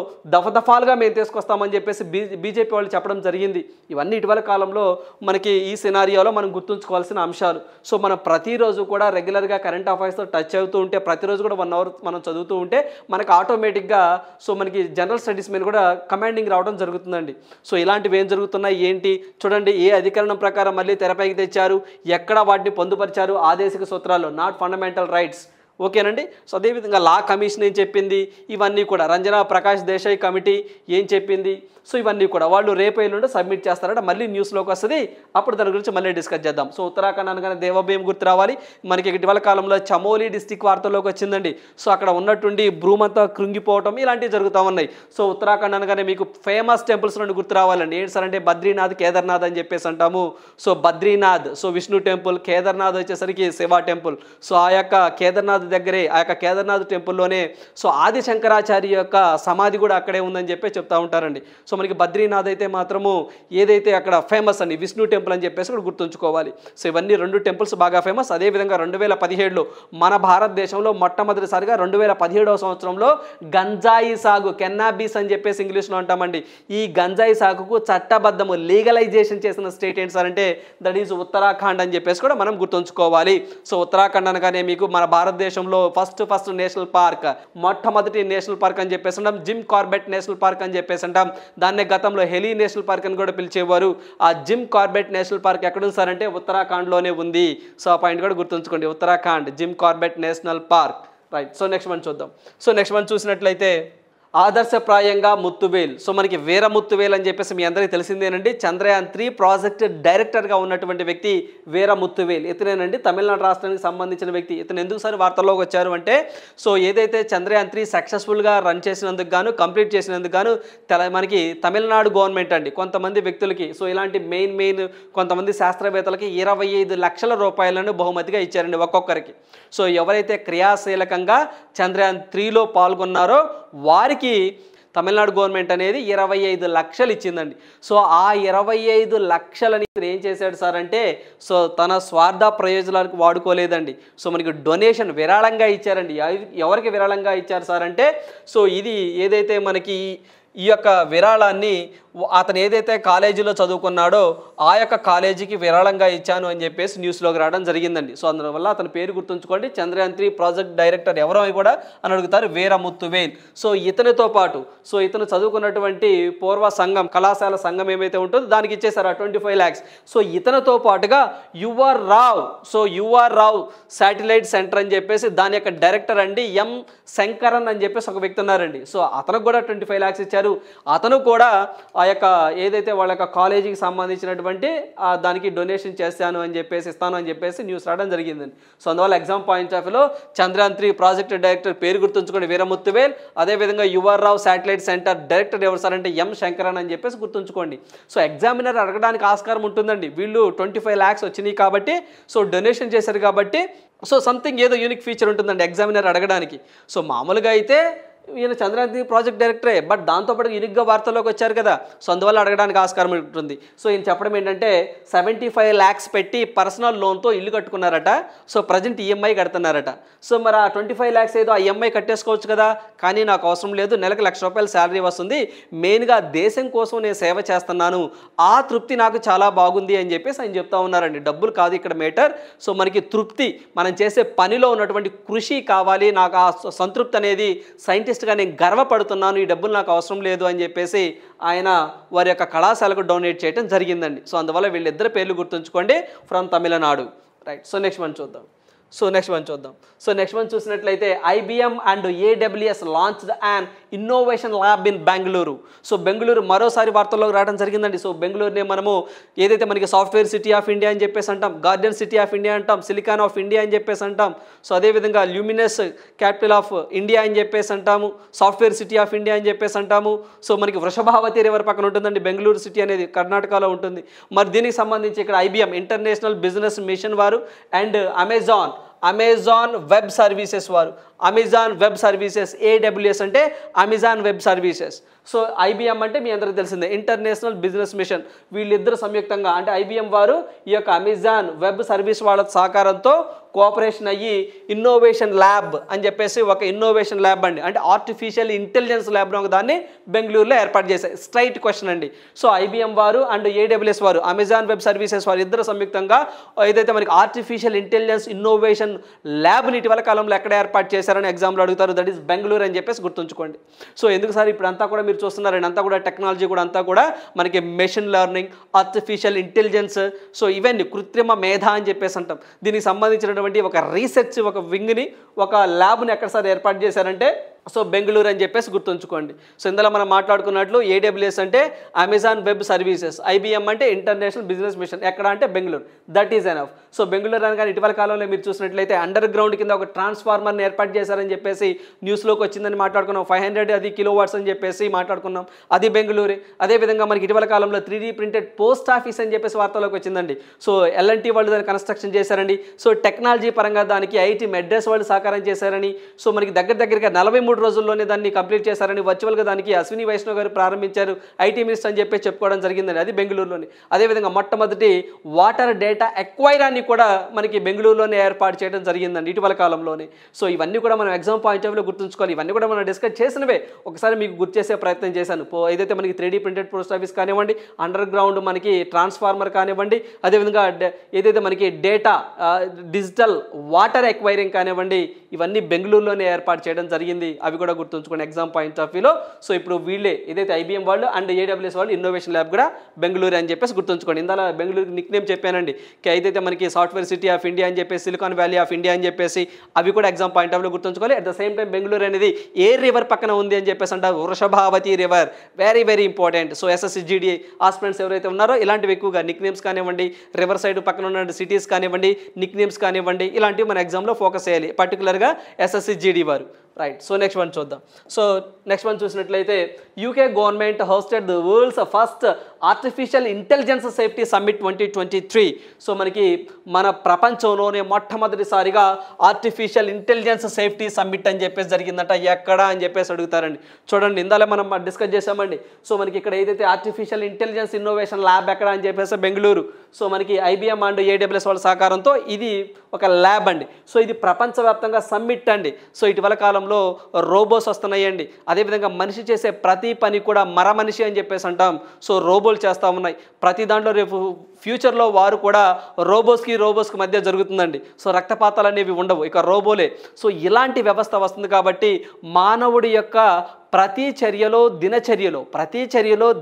దఫాలుగా మేము తీసుకొస్తామని చెప్పేసి బీజేపీ వాళ్ళు చెప్పడం జరిగింది. ఇవన్నీ ఇటీవల కాలంలో మనకి ఈ సినారియోలో మనం గుర్తుంచుకోవాల్సిన అంశాలు. సో మనం ప్రతిరోజు కూడా రెగ్యులర్గా కరెంట్ అఫైర్స్తో టచ్ అవుతూ ఉంటే, ప్రతిరోజు కూడా 1 అవర్ మనం చదువుతూ ఉంటే మనకు ఆటోమేటిక్గా సో మనకి జనరల్ స్టడీస్ మీద కూడా కమాండింగ్ రావడం జరుగుతుందండి. సో ఇలాంటివి ఏం జరుగుతున్నాయి ఏంటి చూడండి. ఏ అధికరణం ప్రకారం మళ్ళీ తెరపైకి తెచ్చారు, ఎక్కడ వాటిని పొందుపరిచారు, ఆదేశిక సూత్రాల్లో, నాట్ ఫండమెంటల్ రైట్స్. ఓకేనండి. సో అదేవిధంగా లా కమిషన్ ఏం చెప్పింది, ఇవన్నీ కూడా రంజనా ప్రకాష్ దేశాయ్ కమిటీ ఏం చెప్పింది, సో ఇవన్నీ కూడా వాళ్ళు రేపు ఎల్లుండి సబ్మిట్ చేస్తారట. మళ్ళీ న్యూస్లోకి వస్తుంది, అప్పుడు దాని గురించి మళ్ళీ డిస్కస్ చేద్దాం. సో ఉత్తరాఖండ్ అనగానే దేవభీం గుర్తు రావాలి. మనకి ఇటీవల కాలంలో చమోలీ డిస్టిక్ వార్తల్లోకి వచ్చిందండి. సో అక్కడ ఉన్నటువంటి భూమంతా కృంగిపోవటం ఇలాంటివి జరుగుతూ ఉన్నాయి. సో ఉత్తరాఖండ్ అనగానే మీకు ఫేమస్ టెంపుల్స్ నుండి గుర్తు రావాలండి. ఏంటి సార్ అంటే బద్రీనాథ్, కేదార్నాథ్ అని చెప్పేసి అంటాము. So Badrinath so Vishnu temple, Kedarnath వచ్చేసరికి శివ టెంపుల్. సో ఆ యొక్క కేదార్నాథ్ కేదార్నాథ్ దగ్గరే, ఆ యొక్క కేదార్నాథ్ టెంపుల్లోనే సో ఆది శంకరాచార్య యొక్క సమాధి కూడా అక్కడే ఉందని చెప్పి చెప్తా ఉంటారండి. సో మనకి బద్రీనాథ్ అయితే మాత్రము ఏదైతే అక్కడ ఫేమస్ అండి విష్ణు టెంపుల్ అని చెప్పేసి కూడా గుర్తుంచుకోవాలి. సో ఇవన్నీ 2 టెంపుల్స్ బాగా ఫేమస్. అదేవిధంగా 2017లో మన భారతదేశంలో మొట్టమొదటిసారిగా 2017వ సంవత్సరంలో గంజాయి సాగు, కెన్నాబీస్ అని చెప్పేసి ఇంగ్లీష్లో అంటామండి, ఈ గంజాయి సాగుకు చట్టబద్ధము లీగలైజేషన్ చేసిన స్టేట్ ఏంటి సార్ అంటే దట్ ఈజ్ ఉత్తరాఖండ్ అని చెప్పేసి కూడా మనం గుర్తుంచుకోవాలి. సో ఉత్తరాఖండ్ అనగానే మీకు మన భారతదేశంలో ఫస్ట్ నేషనల్ పార్క్, మొట్టమొదటి నేషనల్ పార్క్ అని చెప్పేసి అంటాం జిమ్ కార్బెట్ నేషనల్ పార్క్ అని చెప్పేసి అంటాం. దాన్నే గతంలో హెలీ నేషనల్ పార్క్ అని కూడా పిలిచేవారు. ఆ జిమ్ కార్బెట్ నేషనల్ పార్క్ ఎక్కడుంది సార్ అంటే ఉత్తరాఖండ్లోనే ఉంది. సో ఆ పాయింట్ కూడా గుర్తుంచుకోండి, Uttarakhand Jim Corbett national park. Right. So next one చూద్దాం. సో నెక్స్ట్ వన్ చూసినట్లయితే ఆదర్శప్రాయంగా ముత్తువేల్. సో మనకి వీర ముత్తువేల్ అని చెప్పేసి మీ అందరికీ తెలిసిందేనండి. చంద్రయాన్ 3 ప్రాజెక్ట్ డైరెక్టర్గా ఉన్నటువంటి వ్యక్తి వీర ముత్తువేల్. ఇతనేనండి తమిళనాడు రాష్ట్రానికి సంబంధించిన వ్యక్తి. ఇతను ఎందుకు సార్ వార్తల్లోకి వచ్చారు అంటే సో ఏదైతే చంద్రయాన్ 3 సక్సెస్ఫుల్గా రన్ చేసినందుకు గాను, కంప్లీట్ చేసినందుకు గాను మనకి తమిళనాడు గవర్నమెంట్ అండి కొంతమంది వ్యక్తులకి, సో ఇలాంటి మెయిన్ కొంతమంది శాస్త్రవేత్తలకి 25 లక్షల రూపాయలను బహుమతిగా ఇచ్చారండి ఒక్కొక్కరికి. సో ఎవరైతే క్రియాశీలకంగా చంద్రయాన్ 3లో పాల్గొన్నారో వారికి తమిళనాడు గవర్నమెంట్ అనేది 25 లక్షలు ఇచ్చిందండి. సో ఆ 25 లక్షలని ఏం చేశాడు సార్ అంటే సో తన స్వార్థ ప్రయోజనాలకు వాడుకోలేదండి. సో మనకి డొనేషన్ విరాళంగా ఇచ్చారండి. ఎవరికి విరాళంగా ఇచ్చారు సార్ అంటే సో ఇది ఏదైతే మనకి ఈ యొక్క విరాళాన్ని అతను ఏదైతే కాలేజీలో చదువుకున్నాడో ఆ యొక్క కాలేజీకి విరాళంగా ఇచ్చాను అని చెప్పేసి న్యూస్లోకి రావడం జరిగిందండి. సో అందువల్ల అతని పేరు గుర్తుంచుకోండి, చంద్రయాన్ 3 ప్రాజెక్ట్ డైరెక్టర్ ఎవరో కూడా అని అడుగుతారు, వీర ముత్తువేల్. సో ఇతనితో పాటు సో ఇతను చదువుకున్నటువంటి పూర్వ సంఘం, కళాశాల సంఘం ఏమైతే ఉంటుందో దానికి ఇచ్చేసారు 25 lakhs. సో ఇతనితో పాటుగా యువర్ రావ్ శాటిలైట్ సెంటర్ అని చెప్పేసి దాని యొక్క డైరెక్టర్ అండి ఎం శంకరన్ అని చెప్పేసి ఒక వ్యక్తి ఉన్నారండి. సో అతనికి కూడా 25 lakhs ఇచ్చారు. అతను కూడా ఆ యొక్క ఏదైతే వాళ్ళ యొక్క కాలేజీకి సంబంధించినటువంటి దానికి డొనేషన్ చేస్తాను అని చెప్పేసి ఇస్తాను అని చెప్పేసి న్యూస్ రావడం జరిగిందండి. సో అందువల్ల ఎగ్జామ్ పాయింట్ ఆఫ్ వ్యూలో చంద్రయాన్ 3 ప్రాజెక్ట్ డైరెక్టర్ పేరు గుర్తుంచుకోండి వీర ముత్తువేల్. అదేవిధంగా your Rao satellite centre director ఎవరు సార్ అంటే ఎం శంకరన్ అని చెప్పేసి గుర్తుంచుకోండి. సో ఎగ్జామినర్ అడగడానికి ఆస్కారం ఉంటుందండి. వీళ్ళు 25 lakhs వచ్చినాయి కాబట్టి సో డొనేషన్ చేశారు కాబట్టి సో సంథింగ్ ఏదో యూనిక్ ఫీచర్ ఉంటుందండి ఎగ్జామినర్ అడగడానికి. సో మామూలుగా అయితే ఈయన చంద్రయాన్ 3 ప్రాజెక్ట్ డైరెక్టరే, బట్ దాంతోపాటు యూనిక్గా వార్తల్లోకి వచ్చారు కదా, సో అందువల్ల అడగడానికి ఆస్కారం ఉంటుంది. సో ఈయన చెప్పడం ఏంటంటే 75 lakhs పెట్టి పర్సనల్ లోన్తో ఇల్లు కట్టుకున్నారట. సో ప్రజెంట్ ఈఎంఐ కడుతున్నారట. సో మరి ఆ 25 lakhs ఏదో ఆ ఈఎంఐ కట్టేసుకోవచ్చు కదా, కానీ నాకు అవసరం లేదు, నెలకు ₹1,00,000 శాలరీ వస్తుంది, మెయిన్గా దేశం కోసం నేను సేవ చేస్తున్నాను, ఆ తృప్తి నాకు చాలా బాగుంది అని చెప్పేసి ఆయన చెప్తా ఉన్నారండి. డబ్బులు కాదు ఇక్కడ మేటర్. సో మనకి తృప్తి, మనం చేసే పనిలో ఉన్నటువంటి కృషి కావాలి, నాకు ఆ సంతృప్తి అనేది సైంటిస్ట్గా నేను గర్వపడుతున్నాను, ఈ డబ్బులు నాకు అవసరం లేదు అని చెప్పేసి ఆయన వారి యొక్క కళాశాలకు డొనేట్ చేయడం జరిగిందండి. సో అందువల్ల వీళ్ళిద్దరు పేర్లు గుర్తుంచుకోండి, from Tamil Nadu. Right. So next one చూసినట్లయితే IBM and AWS launched and innovation lab in Bengaluru. So Bengaluru మరోసారి వార్తల్లోకి రావడం జరిగిందండి. సో బెంగళూరుని మనము ఏదైతే మనకి సాఫ్ట్వేర్ సిటీ ఆఫ్ ఇండియా అని చెప్పేసి అంటాం, గార్డెన్ సిటీ ఆఫ్ ఇండియా అంటాం, సిలికాన్ ఆఫ్ ఇండియా అని చెప్పేసి అంటాం, సో అదేవిధంగా ల్యూమినస్ క్యాపిటల్ ఆఫ్ ఇండియా అని చెప్పేసి అంటాము, సాఫ్ట్వేర్ సిటీ ఆఫ్ ఇండియా అని చెప్పేసి అంటాము. సో మనకి వృషభావతి రివర్ పక్కన ఉంటుందండి బెంగళూరు సిటీ అనేది, కర్ణాటకలో ఉంటుంది. మరి దీనికి సంబంధించి ఇక్కడ ఐబిఎం ఇంటర్నేషనల్ బిజినెస్ మిషన్ వారు అండ్ అమెజాన్ వెబ్ సర్వీసెస్ వారు, అమెజాన్ వెబ్ సర్వీసెస్, ఏడబ్ల్యూఎస్ అంటే Amazon web services. So IBM అంటే మీ అందరికీ తెలిసిందే ఇంటర్నేషనల్ బిజినెస్ మిషన్, వీళ్ళిద్దరు సంయుక్తంగా అంటే ఐబిఎం వారు ఈ యొక్క అమెజాన్ వెబ్ సర్వీస్ వాళ్ళ సహకారంతో కోఆపరేషన్ అయ్యి ఇన్నోవేషన్ ల్యాబ్ అని చెప్పేసి ఒక ఇన్నోవేషన్ ల్యాబ్ అండి, అంటే ఆర్టిఫిషియల్ ఇంటెలిజెన్స్ ల్యాబ్ ఒక దాన్ని బెంగళూరులో ఏర్పాటు చేశారు. స్ట్రైట్ క్వశ్చన్ అండి. సో ఐబిఎం వారు అండ్ ఏడబ్ల్యూఎస్ వారు, అమెజాన్ వెబ్ సర్వీసెస్ వారు ఇద్దరు సంయుక్తంగా ఏదైతే మనకి ఆర్టిఫిషియల్ ఇంటెలిజెన్స్ ఇన్నోవేషన్ ల్యాబ్ని ఇటీవల కాలంలో ఎక్కడ ఏర్పాటు చేశారని ఎగ్జామ్లో అడుగుతారు, దట్ ఈస్ బెంగళూరు అని చెప్పేసి గుర్తుంచుకోండి. సో ఎందుకు సార్ ఇప్పుడు అంతా కూడా మీరు చూస్తున్నారండి, అంతా కూడా టెక్నాలజీ కూడా అంతా కూడా మనకి machine learning, artificial intelligence, so ఇవన్నీ కృత్రిమ మేధ అని చెప్పేసి అంటాం. దీనికి సంబంధించినటువంటి ఒక రీసెర్చ్ ఒక వింగ్ని, ఒక ల్యాబ్ని ఎక్కడ సార్ ఏర్పాటు చేశారంటే సో బెంగళూరు అని చెప్పేసి గుర్తుంచుకోండి. సో ఇందులో మనం మాట్లాడుకున్నట్లు AWS అంటే అమెజాన్ వెబ్ సర్వీసెస్, IBM అంటే ఇంటర్నేషనల్ బిజినెస్ మిషన్, ఎక్కడ అంటే Bengaluru. That is enough. So Bengaluru అనగానే ఇటీవల కాలంలో మీరు చూసినట్లయితే అండర్ గ్రౌండ్ కింద ఒక ట్రాన్స్ఫార్మర్ని ఏర్పాటు చేశారని చెప్పేసి న్యూస్లోకి వచ్చిందని మాట్లాడుకున్నాం. 500 అది కిలోవాట్స్ అని చెప్పేసి మాట్లాడుకున్నాం, అది బెంగళూరే. అదేవిధంగా మనకి ఇటీవల కాలంలో 3D ప్రింటెడ్ పోస్ట్ ఆఫీస్ అని చెప్పేసి వార్తలోకి వచ్చిందండి. సో L&T వాళ్ళు దాన్ని కన్స్ట్రక్షన్ చేశారండి. సో టెక్నాలజీ పరంగా దానికి IT మెడ్రాస్ వాళ్ళు సహకారం చేశారని, సో మనకి దగ్గరగా 43 రోజుల్లోనే దాన్ని కంప్లీట్ చేశారని, వర్చువల్గా దానికి అశ్విని వైష్ణవ్ గారు ప్రారంభించారు, IT మినిస్టర్ అని చెప్పి చెప్పుకోవడం జరిగిందని, అది బెంగళూరులోని. అదేవిధంగా మొట్టమొదటి వాటర్ డేటా ఎక్వైరాన్ని కూడా మనకి బెంగళూరులోనే ఏర్పాటు చేయడం జరిగిందండి ఇటీవల కాలంలోనే. సో ఇవన్నీ కూడా మనం ఎగ్జామ్ పాయింట్ ఆఫ్ వ్యూలో గుర్తుంచుకోవాలి. ఇవన్నీ కూడా మనం డిస్కస్ చేసినవే, ఒకసారి మీకు గుర్తు చేసే ప్రయత్నం చేశాను. ఏదైతే మనకి 3D ప్రింటెడ్ పోస్ట్ ఆఫీస్ కానివ్వండి, అండర్ గ్రౌండ్ మనకి ట్రాన్స్ఫార్మర్ కానివ్వండి, అదేవిధంగా ఏదైతే మనకి డేటా డిజిటల్ వాటర్ ఎక్వైరింగ్ కానివ్వండి, ఇవన్నీ బెంగళూరులోనే ఏర్పాటు చేయడం జరిగింది. అవి కూడా గుర్తుంచుకోండి ఎగ్జామ్ పాయింట్ ఆఫ్ వ్యూలో. సో ఇప్పుడు వీళ్ళే ఏదైతే IBM వాళ్ళు అండ్ AWS వాళ్ళు ఇన్నోవేషన్ ల్యాబ్ కూడా బెంగళూరు అని చెప్పేసి గుర్తుంచుకోండి. ఇందులో బెంగళూరు నిక్ నేమ్ చెప్పానండి, ఏదైతే మనకి సాఫ్ట్వేర్ సిటీ ఆఫ్ ఇండియా అని చెప్పేసి, సిలికాన్ వ్యాలీ ఆఫ్ ఇండియా అని చెప్పేసి, అవి కూడా ఎగ్జామ్ పాయింట్ ఆఫ్ వ్యూలో గుర్తుంచుకోవాలి. At the same time Bengaluru అనేది ఏ రివర్ పక్కన ఉంది అని చెప్పేసి అంటారు, Vrishabhavati river, very important. So SSCGD aspirants ఎవరైతే ఉన్నారో ఇలాంటివి ఎక్కువగా నిక్ నేమ్స్ కానివ్వండి, రివర్ సైడ్ పక్కన ఉన్న సిటీస్ కానివ్వండి, నిక్ నేమ్స్ కానివ్వండి, ఇలాంటివి మన ఎగ్జామ్లో ఫోకస్ చేయాలి, పర్టికులర్గా SSCGD వారు. రైట్. సో నెక్స్ట్ వన్ చూద్దాం. సో నెక్స్ట్ వన్ చూసినట్లయితే UK government hosted the world's first artificial intelligence safety summit 2023. So మనకి మన ప్రపంచంలోనే మొట్టమొదటిసారిగా ఆర్టిఫిషియల్ ఇంటెలిజెన్స్ సేఫ్టీ సమ్మిట్ అని చెప్పేసి జరిగిందట. ఎక్కడ అని చెప్పేసి అడుగుతారండి. చూడండి, ఇందాలే మనం డిస్కస్ చేసామండి. సో మనకి ఇక్కడ ఏదైతే ఆర్టిఫిషియల్ ఇంటెలిజెన్స్ ఇన్నోవేషన్ ల్యాబ్ ఎక్కడ అని చెప్పేసి బెంగళూరు. సో మనకి IBM అండ్ AWS వాళ్ళ సహకారంతో ఇది ఒక ల్యాబ్ అండి. సో ఇది ప్రపంచవ్యాప్తంగా సమ్మిట్ అండి. సో ఇటీవల కాలంలో రోబోస్ వస్తున్నాయండి. అదేవిధంగా మనిషి చేసే ప్రతి పని కూడా మనిషి అని చెప్పేసి అంటాం. సో రోబోలు చేస్తూ ఉన్నాయి ప్రతి దాంట్లో. రేపు ఫ్యూచర్లో వారు కూడా రోబోస్కి మధ్య జరుగుతుందండి. సో రక్తపాతాలు అనేవి ఉండవు, ఇక రోబోలే. సో ఇలాంటి వ్యవస్థ వస్తుంది కాబట్టి మానవుడి యొక్క ప్రతి చర్యలో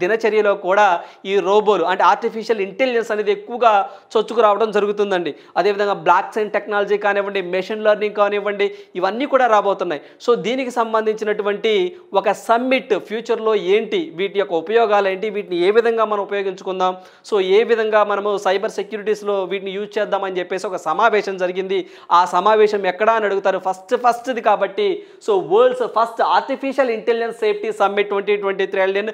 దినచర్యలో కూడా ఈ రోబోలు అంటే ఆర్టిఫిషియల్ ఇంటెలిజెన్స్ అనేది ఎక్కువగా చొచ్చుకు రావడం జరుగుతుందండి. అదేవిధంగా బ్లాక్ చైన్ టెక్నాలజీ కానివ్వండి, మెషిన్ లెర్నింగ్ కానివ్వండి, ఇవన్నీ కూడా రాబోతున్నాయి. సో దీనికి సంబంధించినటువంటి ఒక సమ్మిట్ ఫ్యూచర్లో ఏంటి, వీటి యొక్క ఉపయోగాలు ఏంటి, వీటిని ఏ విధంగా మనం ఉపయోగించుకుందాం, సో ఏ విధంగా మనము సైబర్ సెక్యూరిటీస్లో వీటిని యూజ్ చేద్దామని చెప్పేసి ఒక సమావేశం జరిగింది. ఆ సమావేశం ఎక్కడ అని అడుగుతారు, ఫస్ట్ది కాబట్టి. So world's first artificial intelligence safety summit 2023 held in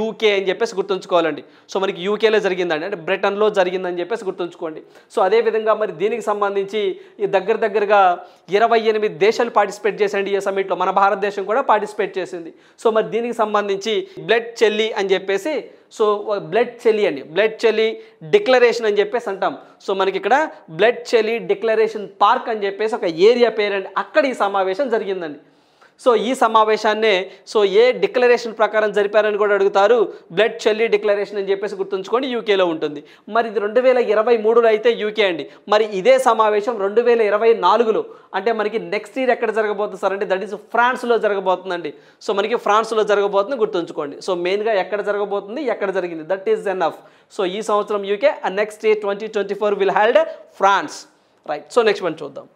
UK అని చెప్పేసి గుర్తుంచుకోవాలండి. సో మనకి UKలో జరిగిందండి, అంటే బ్రిటన్లో జరిగిందని చెప్పేసి గుర్తుంచుకోండి. సో అదేవిధంగా మరి దీనికి సంబంధించి ఈ దగ్గరగా 28 దేశాలు పార్టిసిపేట్ చేసండి ఈ సమ్మిట్లో. మన భారతదేశం కూడా పార్టిసిపేట్ చేసింది. సో మరి దీనికి సంబంధించి బ్లడ్ చెల్లి అని చెప్పేసి, సో బ్లడ్ చెల్లి డిక్లరేషన్ అని చెప్పేసి అంటాం. సో మనకి ఇక్కడ బ్లడ్ చెల్లి డిక్లరేషన్ పార్క్ అని చెప్పేసి ఒక ఏరియా పేరండి, అక్కడ ఈ సమావేశం జరిగిందండి. సో ఈ సమావేశాన్నే సో ఏ డిక్లరేషన్ ప్రకారం జరిపారని కూడా అడుగుతారు, బ్లడ్ చెల్లి డిక్లరేషన్ అని చెప్పేసి గుర్తుంచుకోండి, UKలో ఉంటుంది. మరి ఇది 2023లో అయితే UK అండి. మరి ఇదే సమావేశం 2024లో అంటే మనకి నెక్స్ట్ ఇయర్ ఎక్కడ జరగబోతుంది సార్ అంటే దట్ ఈస్ ఫ్రాన్స్లో జరగబోతుందండి. సో మనకి ఫ్రాన్స్లో జరగబోతుంది గుర్తుంచుకోండి. సో మెయిన్గా ఎక్కడ జరగబోతుంది, ఎక్కడ జరిగింది, దట్ ఈస్ ఎనఫ్. సో ఈ సంవత్సరం UK and next year 2024 will held France. Right. So next one చూద్దాం.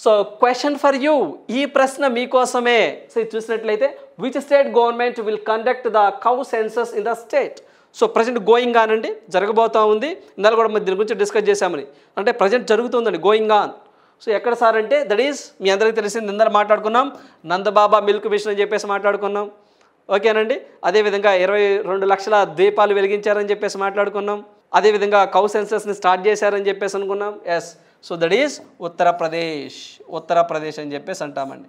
సో క్వశ్చన్ ఫర్ యూ, ఈ ప్రశ్న మీకోసమే. సో ఇది చూసినట్లయితే which state government will conduct the cow census in the state. So present going on అండి, జరగబోతూ ఉంది. ఇందాక కూడా దీని గురించి డిస్కస్ చేశామని, అంటే ప్రజెంట్ జరుగుతుందండి, గోయింగ్ ఆన్. సో ఎక్కడ సార్ అంటే దట్ ఈస్ మీ అందరికీ తెలిసింది, ఇందాక మాట్లాడుకున్నాం, నందబాబా మిల్క్ మిషన్ అని చెప్పేసి మాట్లాడుకున్నాం, ఓకేనండి. అదేవిధంగా 22 లక్షల దీపాలు వెలిగించారని చెప్పేసి మాట్లాడుకున్నాం. అదేవిధంగా కౌ సెన్సస్ని స్టార్ట్ చేశారని చెప్పేసి అనుకున్నాం. Yes. So that is Uttar Pradesh అని చెప్పేసి అంటామండి.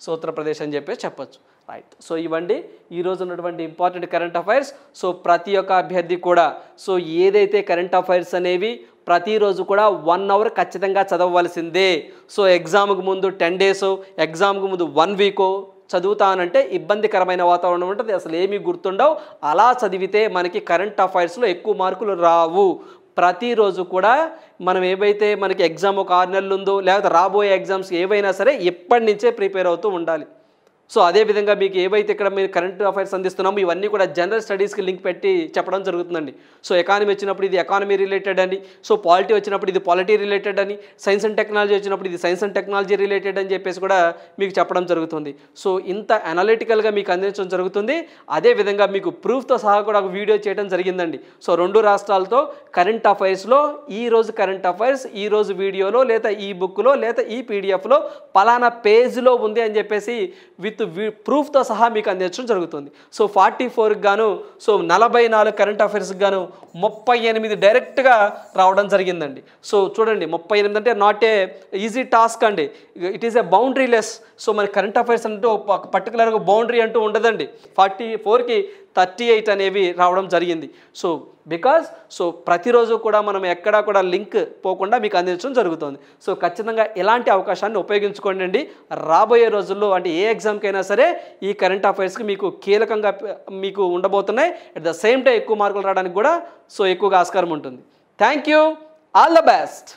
సో ఉత్తరప్రదేశ్ అని చెప్పేసి చెప్పచ్చు. రైట్. సో ఇవ్వండి ఈరోజు ఉన్నటువంటి ఇంపార్టెంట్ కరెంట్ అఫైర్స్. సో ప్రతి ఒక్క అభ్యర్థి కూడా సో ఏదైతే కరెంట్ అఫైర్స్ అనేవి ప్రతిరోజు కూడా 1 అవర్ ఖచ్చితంగా చదవవలసిందే. సో ఎగ్జామ్కి ముందు 10 days, ఎగ్జామ్కి ముందు 1 week చదువుతానంటే ఇబ్బందికరమైన వాతావరణం ఉంటుంది, అసలు ఏమీ గుర్తుండవు. అలా చదివితే మనకి కరెంట్ అఫైర్స్లో ఎక్కువ మార్కులు రావు. ప్రతిరోజు కూడా మనం ఏవైతే మనకి ఎగ్జామ్ ఒక 6 నెలలు ఉందో, లేకపోతే రాబోయే ఎగ్జామ్స్ ఏవైనా సరే ఇప్పటి నుంచే ప్రిపేర్ అవుతూ ఉండాలి. సో అదేవిధంగా మీకు ఏవైతే ఇక్కడ మీరు కరెంట్ అఫైర్స్ అందిస్తున్నామో ఇవన్నీ కూడా జనరల్ స్టడీస్కి లింక్ పెట్టి చెప్పడం జరుగుతుందండి. సో ఎకానమీ వచ్చినప్పుడు ఇది ఎకానమీ రిలేటెడ్ అని, సో పాలిటీ వచ్చినప్పుడు ఇది పాలిటీ రిలేటెడ్ అని, సైన్స్ అండ్ టెక్నాలజీ వచ్చినప్పుడు ఇది సైన్స్ అండ్ టెక్నాలజీ రిలేటెడ్ అని చెప్పేసి కూడా మీకు చెప్పడం జరుగుతుంది. సో ఇంత అనలిటికల్గా మీకు అందించడం జరుగుతుంది. అదేవిధంగా మీకు ప్రూఫ్తో సహా కూడా ఒక వీడియో చేయడం జరిగిందండి. సో 2 రాష్ట్రాలతో కరెంట్ అఫైర్స్లో ఈరోజు కరెంట్ అఫైర్స్ ఈరోజు వీడియోలో లేదా ఈ బుక్లో లేదా ఈ పీడిఎఫ్లో పలానా పేజ్లో ఉంది అని చెప్పేసి విత్ ప్రూఫ్తో సహా మీకు అందించడం జరుగుతుంది. సో 44కి గాను, సో 44 కరెంట్ అఫైర్స్కి గాను 38 డైరెక్ట్గా రావడం జరిగిందండి. సో చూడండి 38 అంటే నాట్ ఏ ఈజీ టాస్క్ అండి, it is a boundary less. So మన కరెంట్ అఫైర్స్ అంటూ పర్టికులర్గా బౌండరీ అంటూ ఉండదండి. 44కి 38 అనేవి రావడం జరిగింది. సో బికాజ్ సో ప్రతిరోజు కూడా మనం ఎక్కడా కూడా లింక్ పోకుండా మీకు అందించడం జరుగుతుంది. సో ఖచ్చితంగా ఇలాంటి అవకాశాన్ని ఉపయోగించుకోండి అండి. రాబోయే రోజుల్లో అంటే ఏ ఎగ్జామ్కైనా సరే ఈ కరెంట్ అఫైర్స్కి మీకు కీలకంగా మీకు ఉండబోతున్నాయి. అట్ ద సేమ్ టైం ఎక్కువ మార్కులు రావడానికి కూడా సో ఎక్కువగా ఆస్కారం ఉంటుంది. Thank you, all the best.